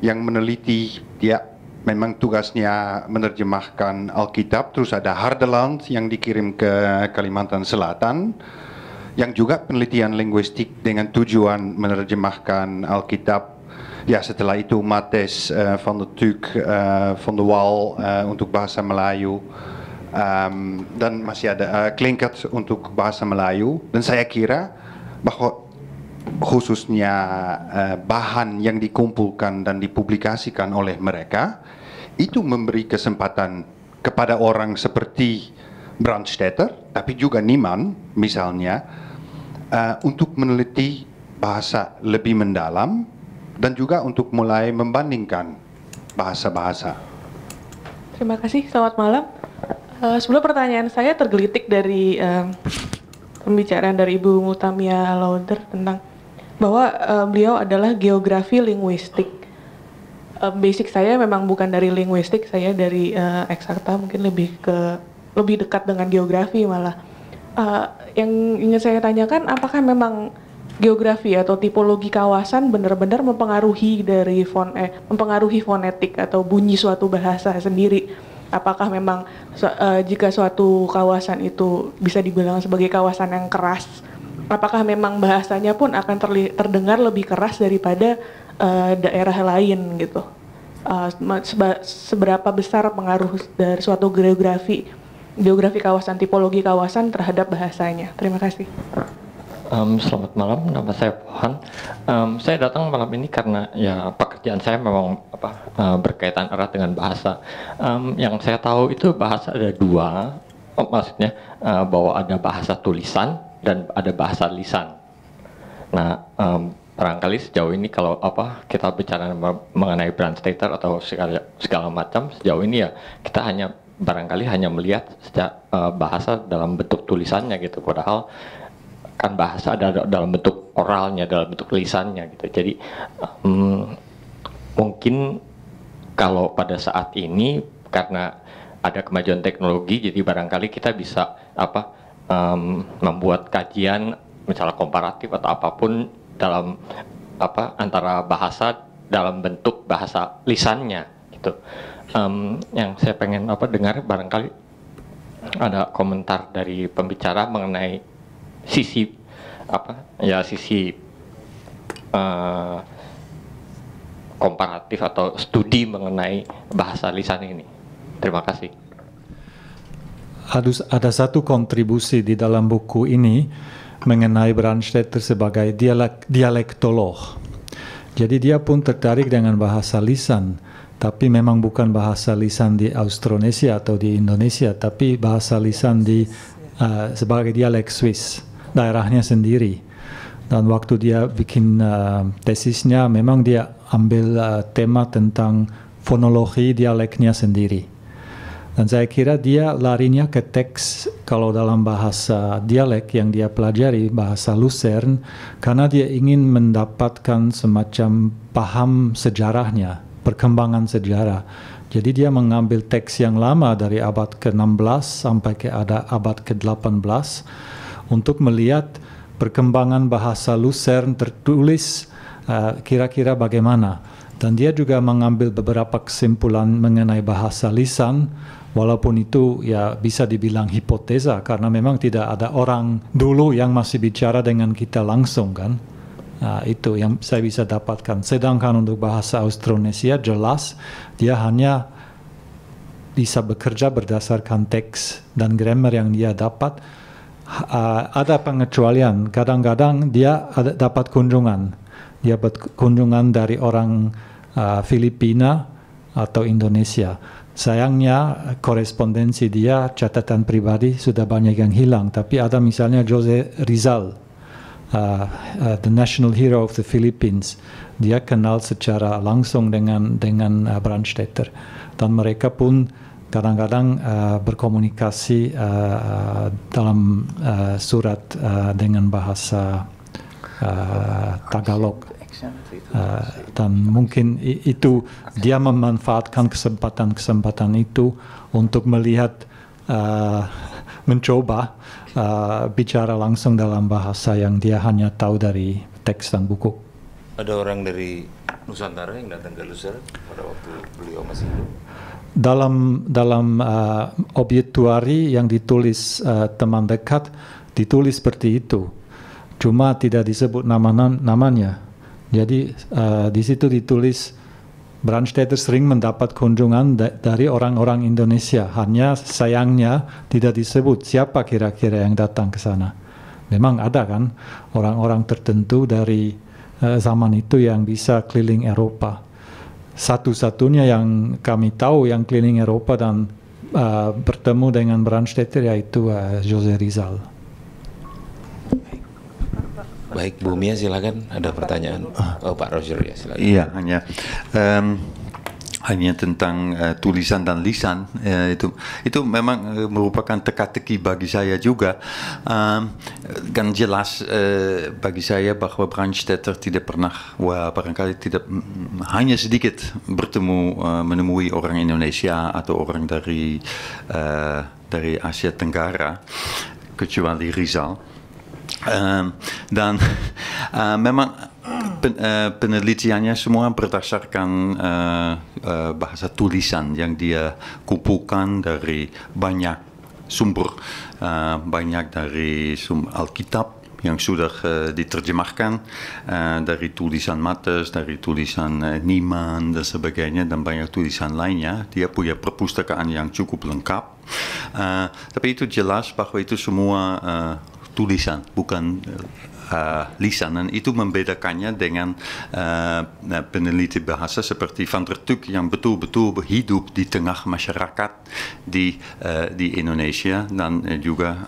yang meneliti, dia memang tugasnya menerjemahkan Alkitab. Terus ada Hardeland yang dikirim ke Kalimantan Selatan, yang juga penelitian linguistik dengan tujuan menerjemahkan Alkitab. Ya, setelah itu Mates, Van der Tuuk, Van der Wal untuk bahasa Melayu, dan masih ada Klinkert untuk bahasa Melayu. Dan saya kira bahwa khususnya bahan yang dikumpulkan dan dipublikasikan oleh mereka itu memberi kesempatan kepada orang seperti Brandstätter, tapi juga Niemann misalnya, untuk meneliti bahasa lebih mendalam dan juga untuk mulai membandingkan bahasa-bahasa. Terima kasih, selamat malam. Sebelum pertanyaan saya tergelitik dari pembicaraan dari Ibu Mutamia Lauder tentang bahwa beliau adalah geografi linguistik. Basic saya memang bukan dari linguistik, saya dari eksakta, mungkin lebih dekat dengan geografi malah. Yang ingin saya tanyakan, apakah memang geografi atau tipologi kawasan benar-benar mempengaruhi mempengaruhi fonetik atau bunyi suatu bahasa sendiri? Apakah memang jika suatu kawasan itu bisa dibilang sebagai kawasan yang keras, apakah memang bahasanya pun akan terdengar lebih keras daripada daerah lain gitu? Seberapa besar pengaruh dari suatu geografi kawasan, tipologi kawasan terhadap bahasanya? Terima kasih. Selamat malam, nama saya Pohan. Saya datang malam ini karena ya pekerjaan saya memang berkaitan erat dengan bahasa. Yang saya tahu itu bahasa ada dua, maksudnya bahwa ada bahasa tulisan dan ada bahasa lisan. Nah, barangkali sejauh ini kalau kita bicara mengenai Brandstätter atau segala macam, sejauh ini ya kita barangkali hanya melihat bahasa dalam bentuk tulisannya gitu, padahal kan bahasa ada dalam bentuk oralnya, dalam bentuk lisannya gitu. Jadi mungkin kalau pada saat ini karena ada kemajuan teknologi, jadi barangkali kita bisa membuat kajian misalnya komparatif atau apapun dalam antara bahasa dalam bentuk bahasa lisannya gitu. Yang saya pengen dengar barangkali ada komentar dari pembicara mengenai sisi komparatif atau studi mengenai bahasa lisan ini. Terima kasih. Ada satu kontribusi di dalam buku ini mengenai Brandstätter sebagai dialektolog. Jadi dia pun tertarik dengan bahasa lisan, tapi memang bukan bahasa lisan di Austronesia atau di Indonesia, tapi bahasa lisan sebagai dialek Swiss, daerahnya sendiri. Dan waktu dia bikin tesisnya, memang dia ambil tema tentang fonologi dialeknya sendiri. Dan saya kira dia larinya ke teks kalau dalam bahasa dialek yang dia pelajari, bahasa Lucerne, karena dia ingin mendapatkan semacam paham sejarahnya, perkembangan sejarah. Jadi dia mengambil teks yang lama dari abad ke-16 sampai ke abad ke-18 untuk melihat perkembangan bahasa Lucerne tertulis kira-kira bagaimana. Dan dia juga mengambil beberapa kesimpulan mengenai bahasa lisan, walaupun itu ya bisa dibilang hipotesa karena memang tidak ada orang dulu yang masih bicara dengan kita langsung kan. Itu yang saya bisa dapatkan. Sedangkan untuk bahasa Austronesia jelas dia hanya bisa bekerja berdasarkan teks dan grammar yang dia dapat. Ada pengecualian, kadang-kadang dia dapat kunjungan. Dia dapat kunjungan dari orang Filipina atau Indonesia. Sayangnya korespondensi dia, catatan pribadi sudah banyak yang hilang. Tapi ada misalnya Jose Rizal, the national hero of the Philippines. Dia kenal secara langsung dengan Brandstätter. Dan mereka pun kadang-kadang berkomunikasi dalam surat dengan bahasa Tagalog. Dan mungkin itu dia memanfaatkan kesempatan itu untuk melihat, mencoba bicara langsung dalam bahasa yang dia hanya tahu dari teks dan buku. Ada orang dari Nusantara yang datang ke Lucerne pada waktu beliau masih hidup? Dalam obituari yang ditulis teman dekat ditulis seperti itu, cuma tidak disebut namanya. Jadi di situ ditulis Brandstätter sering mendapat kunjungan dari orang-orang Indonesia. Hanya sayangnya tidak disebut siapa kira-kira yang datang ke sana. Memang ada kan orang-orang tertentu dari zaman itu yang bisa keliling Eropa. Satu-satunya yang kami tahu yang keliling Eropa dan bertemu dengan Brandstätter yaitu Jose Rizal. Baik, Bu Mia silakan, ada pertanyaan. Oh, Pak Roger ya, silakan. Iya, hanya tentang tulisan dan lisan, itu memang merupakan teka-teki bagi saya juga. Kan jelas bagi saya bahwa Brandstätter tidak pernah, barangkali tidak, hanya sedikit bertemu, menemui orang Indonesia atau orang dari Asia Tenggara, kecuali Rizal. Dan memang penelitiannya semua berdasarkan bahasa tulisan yang dia kumpulkan dari banyak sumber, banyak dari Alkitab yang sudah diterjemahkan, dari tulisan Mattes, dari tulisan Niemann dan sebagainya, dan banyak tulisan lainnya. Dia punya perpustakaan yang cukup lengkap, tapi itu jelas bahwa itu semua tulisan, bukan lisan, dan itu membedakannya dengan peneliti bahasa seperti Van der Tuuk yang betul-betul hidup di tengah masyarakat di Indonesia, dan juga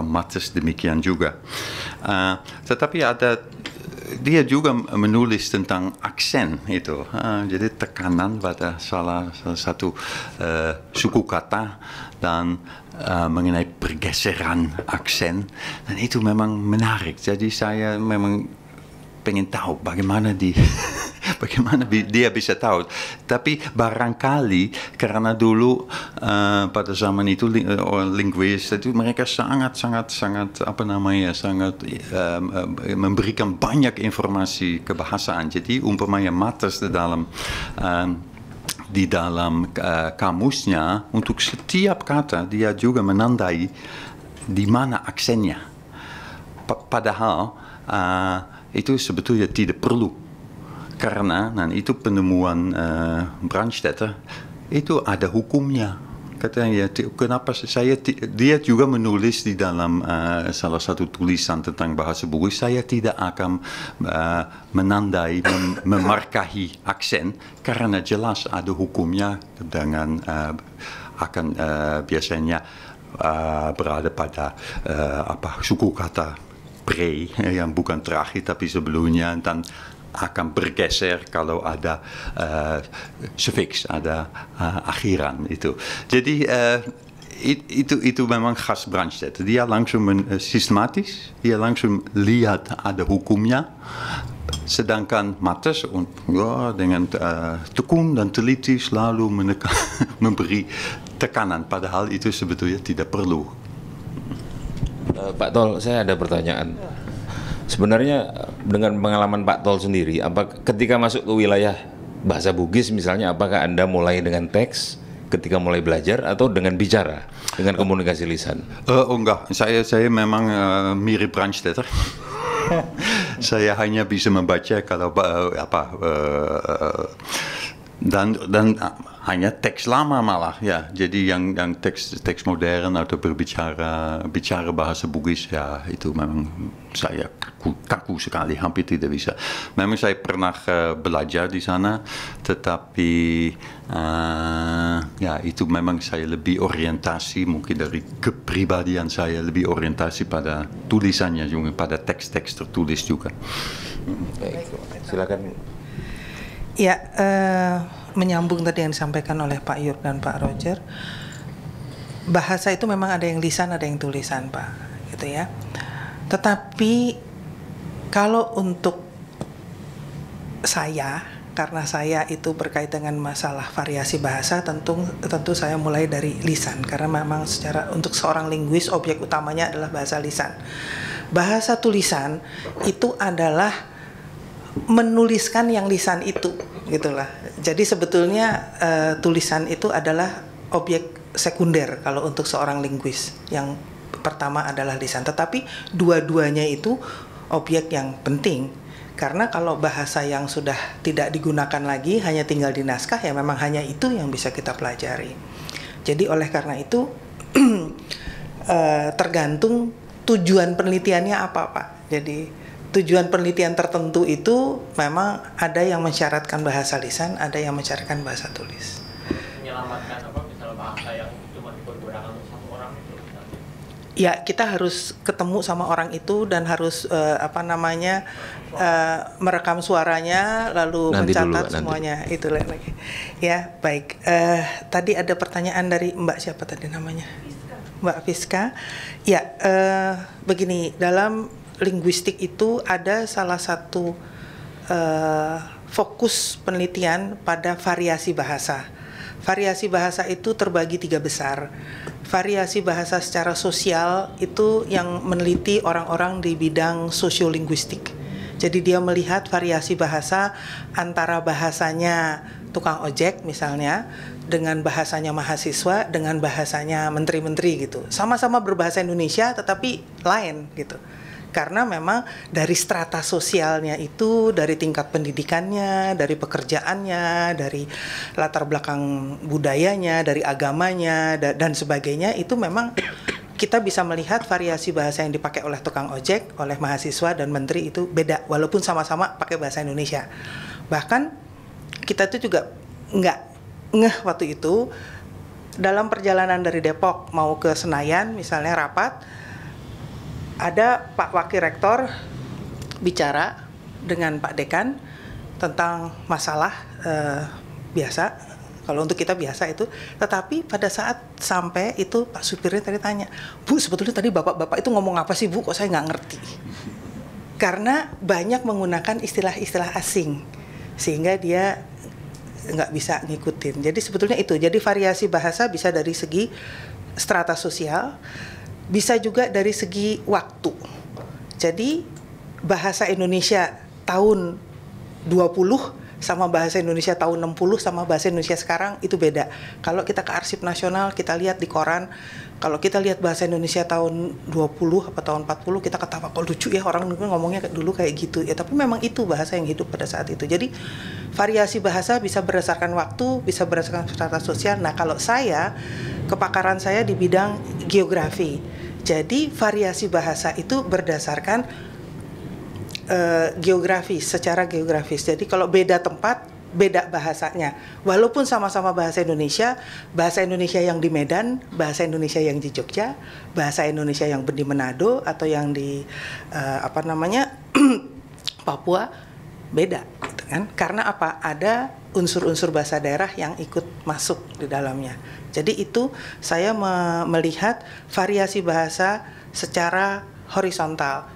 Mattes demikian juga. Tetapi dia juga menulis tentang aksen itu, jadi tekanan pada salah satu suku kata dan mengenai pergeseran aksen, dan itu memang menarik. Jadi saya memang pengen tahu bagaimana dia bisa tahu. Tapi barangkali karena dulu pada zaman itu linguis itu mereka sangat memberikan banyak informasi kebahasaan. Jadi umpamanya Mattes di dalam kamusnya, untuk setiap kata dia juga menandai di mana aksennya. Padahal itu sebetulnya tidak perlu, karena itu penemuan Brandstätter itu ada hukumnya. Katanya, kenapa dia juga menulis di dalam salah satu tulisan tentang bahasa Bugis, saya tidak akan menandai, memarkahi aksen, karena jelas ada hukumnya dengan akan biasanya berada pada suku kata pre yang bukan terakhir tapi sebelumnya, dan akan bergeser kalau ada sufiks, ada akhiran itu. Jadi itu memang khas Brandstätter. Dia langsung sistematis, dia langsung lihat ada hukumnya. Sedangkan Mattes dengan tekun dan teliti selalu memberi tekanan, padahal itu sebetulnya tidak perlu. Pak Tol, saya ada pertanyaan. Sebenarnya dengan pengalaman Pak Tol sendiri, ketika masuk ke wilayah bahasa Bugis misalnya, apakah Anda mulai dengan teks ketika mulai belajar atau dengan bicara, dengan komunikasi lisan? Enggak, saya memang mirip Brandstätter. Saya hanya bisa membaca kalau dan hanya teks lama malah ya. Jadi yang teks modern atau bicara bahasa Bugis, ya itu memang saya kaku sekali, hampir tidak bisa. Memang saya pernah belajar di sana, tetapi ya itu memang saya lebih orientasi, mungkin dari kepribadian saya lebih orientasi pada tulisannya juga, pada teks-teks tertulis juga. Baik, silakan. Ya, menyambung tadi yang disampaikan oleh Pak Yurk dan Pak Roger, bahasa itu memang ada yang lisan, ada yang tulisan, Pak, gitu ya. Tetapi kalau untuk saya, karena saya itu berkait dengan masalah variasi bahasa, tentu saya mulai dari lisan, karena memang untuk seorang linguis objek utamanya adalah bahasa lisan. Bahasa tulisan itu adalah menuliskan yang lisan itu, gitulah. Jadi sebetulnya tulisan itu adalah objek sekunder kalau untuk seorang linguis. Yang pertama adalah lisan, tetapi dua-duanya itu objek yang penting. Karena kalau bahasa yang sudah tidak digunakan lagi, hanya tinggal di naskah, ya memang hanya itu yang bisa kita pelajari. Jadi oleh karena itu tergantung tujuan penelitiannya apa, Pak. Jadi tujuan penelitian tertentu itu memang ada yang mensyaratkan bahasa lisan, ada yang mensyaratkan bahasa tulis. Menyelamatkan apa, misalnya bahasa yang cuma digunakan untuk satu orang itu misalnya? ya kita harus ketemu sama orang itu dan harus merekam suaranya lalu Nanti mencatat dulu, semuanya itu lagi. Ya, baik. Tadi ada pertanyaan dari Mbak siapa tadi namanya? Mbak Fiska. Ya, begini, dalam linguistik itu ada salah satu fokus penelitian pada variasi bahasa. Variasi bahasa itu terbagi 3 besar. Variasi bahasa secara sosial itu yang meneliti orang-orang di bidang sosiolinguistik. Jadi dia melihat variasi bahasa antara bahasanya tukang ojek misalnya dengan bahasanya mahasiswa dengan bahasanya menteri-menteri gitu. Sama-sama berbahasa Indonesia tetapi lain gitu. Karena memang dari strata sosialnya itu, dari tingkat pendidikannya, dari pekerjaannya, dari latar belakang budayanya, dari agamanya, dan sebagainya, itu memang kita bisa melihat variasi bahasa yang dipakai oleh tukang ojek, oleh mahasiswa dan menteri itu beda, walaupun sama-sama pakai bahasa Indonesia. Bahkan kita tuh juga nggak ngeh waktu itu, dalam perjalanan dari Depok mau ke Senayan, misalnya rapat, ada Pak Wakil Rektor bicara dengan Pak Dekan tentang masalah biasa, kalau untuk kita biasa itu, tetapi pada saat sampai itu Pak supirnya tadi tanya, Bu sebetulnya tadi bapak-bapak itu ngomong apa sih Bu, kok saya nggak ngerti. Karena banyak menggunakan istilah-istilah asing, sehingga dia nggak bisa ngikutin. Jadi sebetulnya itu, jadi variasi bahasa bisa dari segi strata sosial, bisa juga dari segi waktu. Jadi bahasa Indonesia tahun 20 sama bahasa Indonesia tahun 60 sama bahasa Indonesia sekarang itu beda. Kalau kita ke Arsip Nasional, kita lihat di koran, kalau kita lihat bahasa Indonesia tahun 20 atau tahun 40, kita ketawa, kok lucu ya orang ngomongnya dulu kayak gitu. Ya tapi memang itu bahasa yang hidup pada saat itu. Jadi variasi bahasa bisa berdasarkan waktu, bisa berdasarkan strata sosial. Nah kalau saya, kepakaran saya di bidang geografi. Jadi variasi bahasa itu berdasarkan geografis, secara geografis. Jadi kalau beda tempat, beda bahasanya. Walaupun sama-sama bahasa Indonesia yang di Medan, bahasa Indonesia yang di Jogja, bahasa Indonesia yang di Manado atau yang di Papua, beda, gitu kan? Karena apa? Ada unsur-unsur bahasa daerah yang ikut masuk di dalamnya. Jadi itu saya melihat variasi bahasa secara horizontal,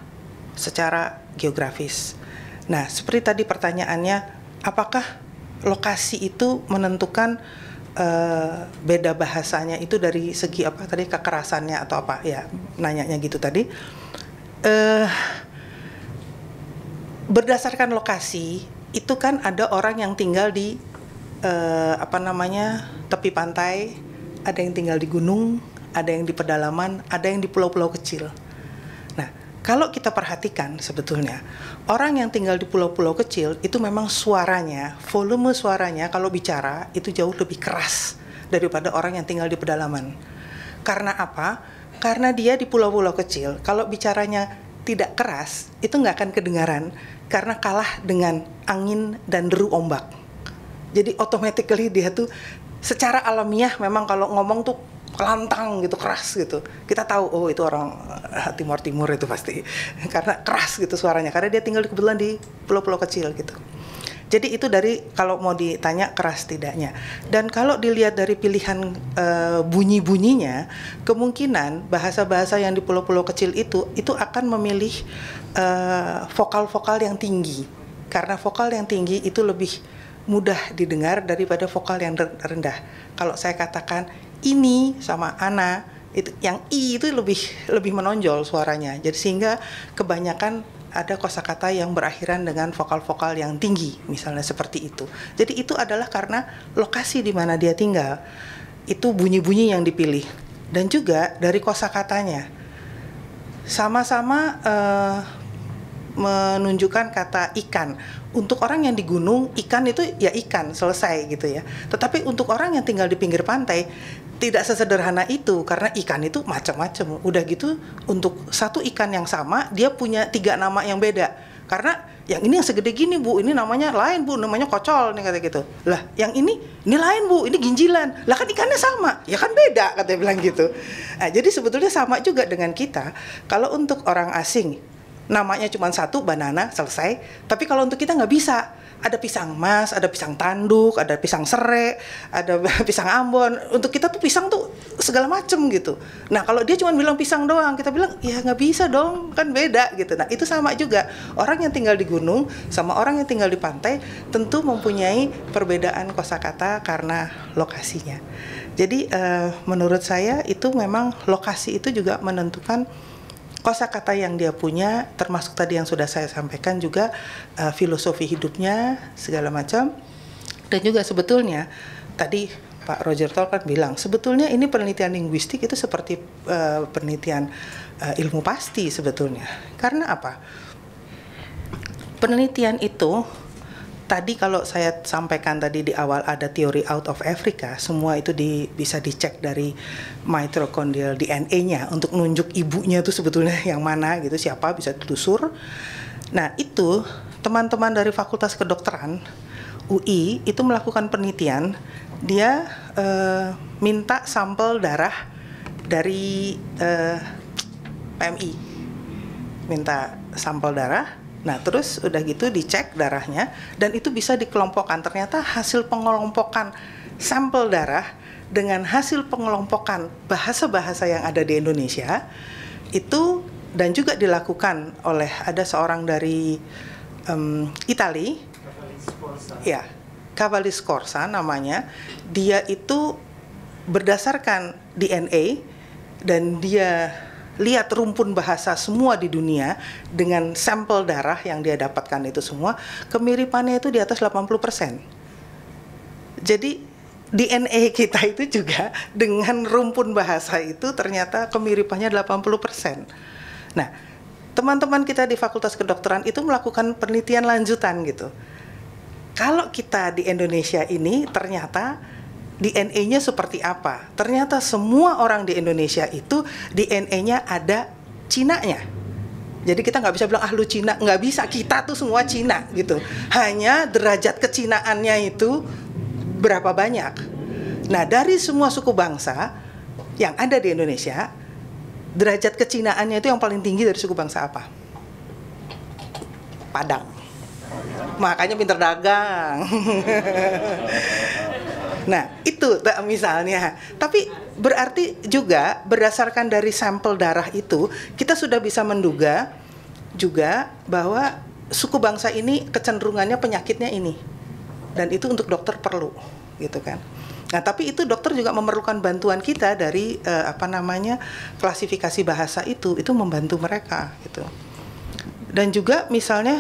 secara geografis. Nah, seperti tadi pertanyaannya, apakah lokasi itu menentukan beda bahasanya itu dari segi apa tadi, kekerasannya atau apa? Ya, nanyanya gitu tadi. Berdasarkan lokasi, itu kan ada orang yang tinggal di tepi pantai, ada yang tinggal di gunung, ada yang di pedalaman, ada yang di pulau-pulau kecil. Nah, kalau kita perhatikan sebetulnya orang yang tinggal di pulau-pulau kecil itu memang suaranya, volume suaranya kalau bicara itu jauh lebih keras daripada orang yang tinggal di pedalaman. Karena apa? Karena dia di pulau-pulau kecil kalau bicaranya tidak keras itu nggak akan kedengaran karena kalah dengan angin dan deru ombak. Jadi automatically dia tuh secara alamiah memang kalau ngomong tuh lantang gitu, keras gitu. Kita tahu, oh itu orang Timur itu pasti. Karena keras gitu suaranya, karena dia tinggal kebetulan di pulau-pulau kecil gitu. Jadi itu dari kalau mau ditanya keras tidaknya. Dan kalau dilihat dari pilihan bunyi-bunyinya, kemungkinan bahasa-bahasa yang di pulau-pulau kecil itu akan memilih vokal-vokal yang tinggi. Karena vokal yang tinggi itu lebih mudah didengar daripada vokal yang rendah. Kalau saya katakan ini sama ana, itu yang i itu lebih menonjol suaranya. Jadi sehingga kebanyakan ada kosakata yang berakhiran dengan vokal-vokal yang tinggi, misalnya seperti itu. Jadi itu adalah karena lokasi di mana dia tinggal. Itu bunyi-bunyi yang dipilih. Dan juga dari kosakatanya. Sama-sama menunjukkan kata ikan. Untuk orang yang di gunung, ikan itu ya ikan, selesai gitu ya. Tetapi untuk orang yang tinggal di pinggir pantai, tidak sesederhana itu, karena ikan itu macam-macam. Udah gitu, untuk satu ikan yang sama, dia punya 3 nama yang beda. Karena yang ini yang segede gini Bu, ini namanya lain Bu, namanya kocol nih kata gitu. Lah yang ini lain Bu, ini ginjilan. Lah kan ikannya sama, ya kan beda katanya bilang gitu. Nah, jadi sebetulnya sama juga dengan kita. Kalau untuk orang asing namanya cuma satu, banana, selesai. Tapi kalau untuk kita nggak bisa. Ada pisang mas, ada pisang tanduk, ada pisang serai, ada pisang Ambon. Untuk kita tuh pisang tuh segala macem gitu. Nah kalau dia cuma bilang pisang doang, kita bilang ya nggak bisa dong, kan beda gitu. Nah itu sama juga. Orang yang tinggal di gunung sama orang yang tinggal di pantai tentu mempunyai perbedaan kosakata karena lokasinya. Jadi menurut saya itu memang lokasi itu juga menentukan kosakata yang dia punya, termasuk tadi yang sudah saya sampaikan juga filosofi hidupnya segala macam. Dan juga sebetulnya tadi Pak Roger Tol kan bilang sebetulnya ini penelitian linguistik itu seperti penelitian ilmu pasti sebetulnya. Karena apa? Penelitian itu tadi kalau saya sampaikan tadi di awal ada teori out of Africa, semua itu bisa dicek dari mitochondrial DNA-nya untuk nunjuk ibunya itu sebetulnya yang mana gitu, siapa bisa ditelusur. Nah itu teman-teman dari Fakultas Kedokteran UI itu melakukan penelitian, dia minta sampel darah dari PMI, minta sampel darah. Nah terus udah gitu dicek darahnya dan itu bisa dikelompokkan. Ternyata hasil pengelompokan sampel darah dengan hasil pengelompokan bahasa-bahasa yang ada di Indonesia itu, dan juga dilakukan oleh ada seorang dari Itali, ya Cavalli Scorza namanya. Dia itu berdasarkan DNA dan dia lihat rumpun bahasa semua di dunia dengan sampel darah yang dia dapatkan itu semua, kemiripannya itu di atas 80%. Jadi DNA kita itu juga dengan rumpun bahasa itu ternyata kemiripannya 80%. Nah, teman-teman kita di Fakultas Kedokteran itu melakukan penelitian lanjutan gitu. Kalau kita di Indonesia ini ternyata DNA-nya seperti apa? Ternyata semua orang di Indonesia itu DNA-nya ada Cinanya. Jadi kita nggak bisa bilang lu Cina, nggak bisa, kita tuh semua Cina gitu. Hanya derajat kecinaannya itu berapa banyak. Nah dari semua suku bangsa yang ada di Indonesia, derajat kecinaannya itu yang paling tinggi dari suku bangsa apa? Padang. Makanya pinter dagang. Nah itu misalnya, tapi berarti juga berdasarkan dari sampel darah itu kita sudah bisa menduga juga bahwa suku bangsa ini kecenderungannya penyakitnya ini, dan itu untuk dokter perlu gitu kan. Nah tapi itu dokter juga memerlukan bantuan kita dari klasifikasi bahasa itu membantu mereka gitu. Dan juga misalnya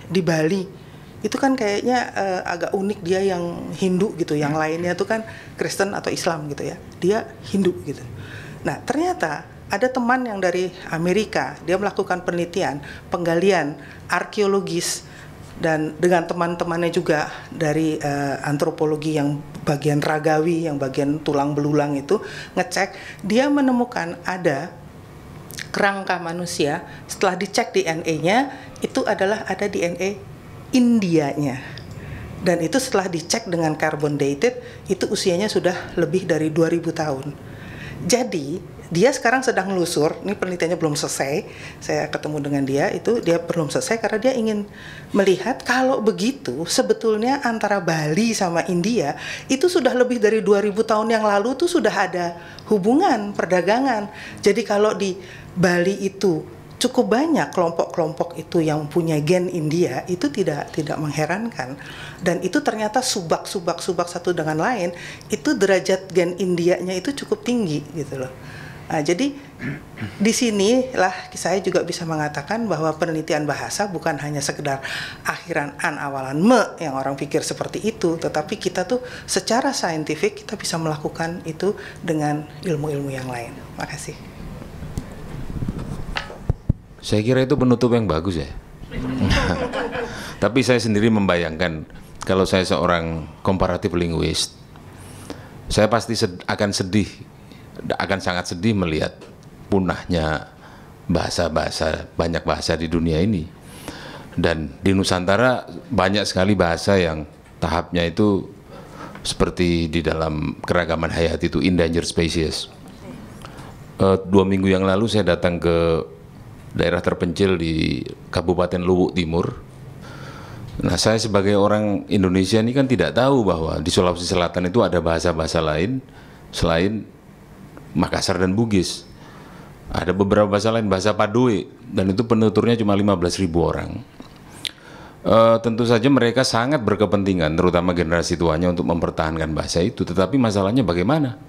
di Bali itu kan kayaknya agak unik, dia yang Hindu gitu, yang lainnya tuh kan Kristen atau Islam gitu ya, dia Hindu gitu. Nah ternyata ada teman yang dari Amerika, dia melakukan penelitian, penggalian arkeologis, dan dengan teman-temannya juga dari antropologi yang bagian ragawi, yang bagian tulang belulang itu, ngecek, dia menemukan ada kerangka manusia, setelah dicek DNA-nya, itu adalah ada DNA Indianya, dan itu setelah dicek dengan carbon dated itu usianya sudah lebih dari 2000 tahun. Jadi dia sekarang sedang melusur, ini penelitiannya belum selesai, saya ketemu dengan dia, itu dia belum selesai karena dia ingin melihat kalau begitu sebetulnya antara Bali sama India itu sudah lebih dari 2000 tahun yang lalu tuh sudah ada hubungan perdagangan. Jadi kalau di Bali itu cukup banyak kelompok-kelompok itu yang punya gen India, itu tidak mengherankan. Dan itu ternyata subak satu dengan lain, itu derajat gen Indianya itu cukup tinggi gitu loh. Nah, jadi di sinilah saya juga bisa mengatakan bahwa penelitian bahasa bukan hanya sekedar akhiran an awalan me yang orang pikir seperti itu, tetapi kita tuh secara saintifik kita bisa melakukan itu dengan ilmu-ilmu yang lain. Makasih. Saya kira itu penutup yang bagus ya. Tapi saya sendiri membayangkan kalau saya seorang komparatif linguist, saya pasti akan sangat sedih melihat punahnya banyak bahasa di dunia ini. Dan di Nusantara banyak sekali bahasa yang tahapnya itu seperti di dalam keragaman hayati itu endangered species. 2 minggu yang lalu saya datang ke daerah terpencil di Kabupaten Luwu Timur. Nah, saya sebagai orang Indonesia ini kan tidak tahu bahwa di Sulawesi Selatan itu ada bahasa-bahasa lain selain Makassar dan Bugis. Ada beberapa bahasa lain, bahasa Padoe, dan itu penuturnya cuma 15.000 orang. Tentu saja mereka sangat berkepentingan, terutama generasi tuanya, untuk mempertahankan bahasa itu. Tetapi masalahnya bagaimana?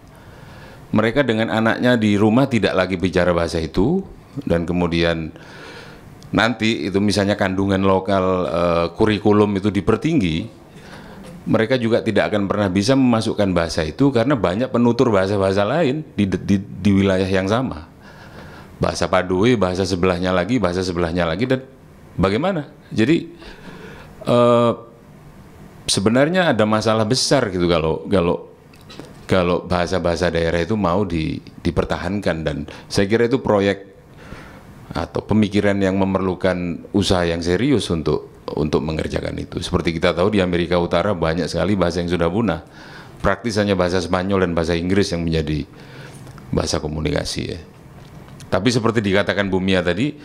Mereka dengan anaknya di rumah tidak lagi bicara bahasa itu, dan kemudian nanti itu misalnya kandungan lokal kurikulum itu dipertinggi, mereka juga tidak akan pernah bisa memasukkan bahasa itu karena banyak penutur bahasa-bahasa lain di wilayah yang sama. Bahasa Padoe, bahasa sebelahnya lagi, dan bagaimana? Jadi sebenarnya ada masalah besar gitu kalau bahasa-bahasa daerah itu mau dipertahankan, dan saya kira itu proyek atau pemikiran yang memerlukan usaha yang serius untuk mengerjakan itu. Seperti kita tahu di Amerika Utara banyak sekali bahasa yang sudah punah. Praktis hanya bahasa Spanyol dan bahasa Inggris yang menjadi bahasa komunikasi ya. Tapi seperti dikatakan Bu Mia tadi,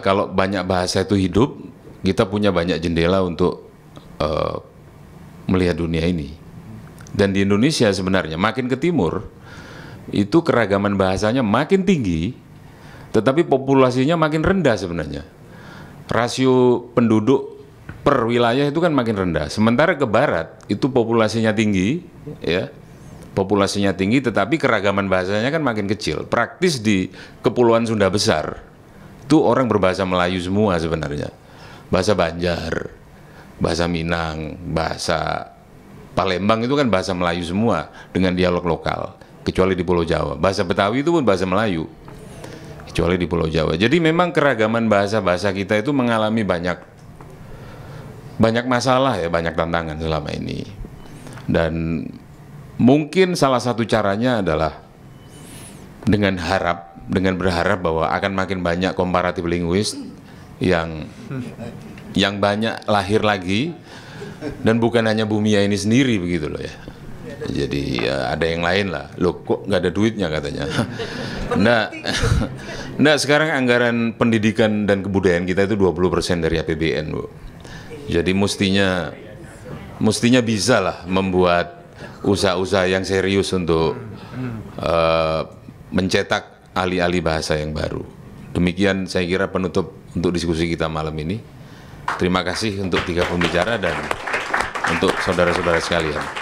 kalau banyak bahasa itu hidup, kita punya banyak jendela untuk melihat dunia ini. Dan di Indonesia sebenarnya makin ke timur, itu keragaman bahasanya makin tinggi, tetapi populasinya makin rendah sebenarnya. Rasio penduduk per wilayah itu kan makin rendah. Sementara ke barat itu populasinya tinggi, ya, populasinya tinggi, tetapi keragaman bahasanya kan makin kecil. Praktis di Kepulauan Sunda Besar itu orang berbahasa Melayu semua sebenarnya. Bahasa Banjar, bahasa Minang, bahasa Palembang itu kan bahasa Melayu semua dengan dialog lokal, kecuali di Pulau Jawa. Bahasa Betawi itu pun bahasa Melayu, kecuali di Pulau Jawa. Jadi memang keragaman bahasa-bahasa kita itu mengalami banyak masalah ya, banyak tantangan selama ini. Dan mungkin salah satu caranya adalah dengan berharap bahwa akan makin banyak komparatif linguist yang banyak lahir lagi, dan bukan hanya Bu Mia ini sendiri begitu loh ya. Jadi ya, ada yang lain lah. Loh kok nggak ada duitnya katanya. Nah, sekarang anggaran pendidikan dan kebudayaan kita itu 20% dari APBN, Bu. Jadi mestinya bisa lah membuat usaha-usaha yang serius untuk mencetak ahli-ahli bahasa yang baru. Demikian saya kira penutup untuk diskusi kita malam ini. Terima kasih untuk 3 pembicara dan untuk saudara-saudara sekalian.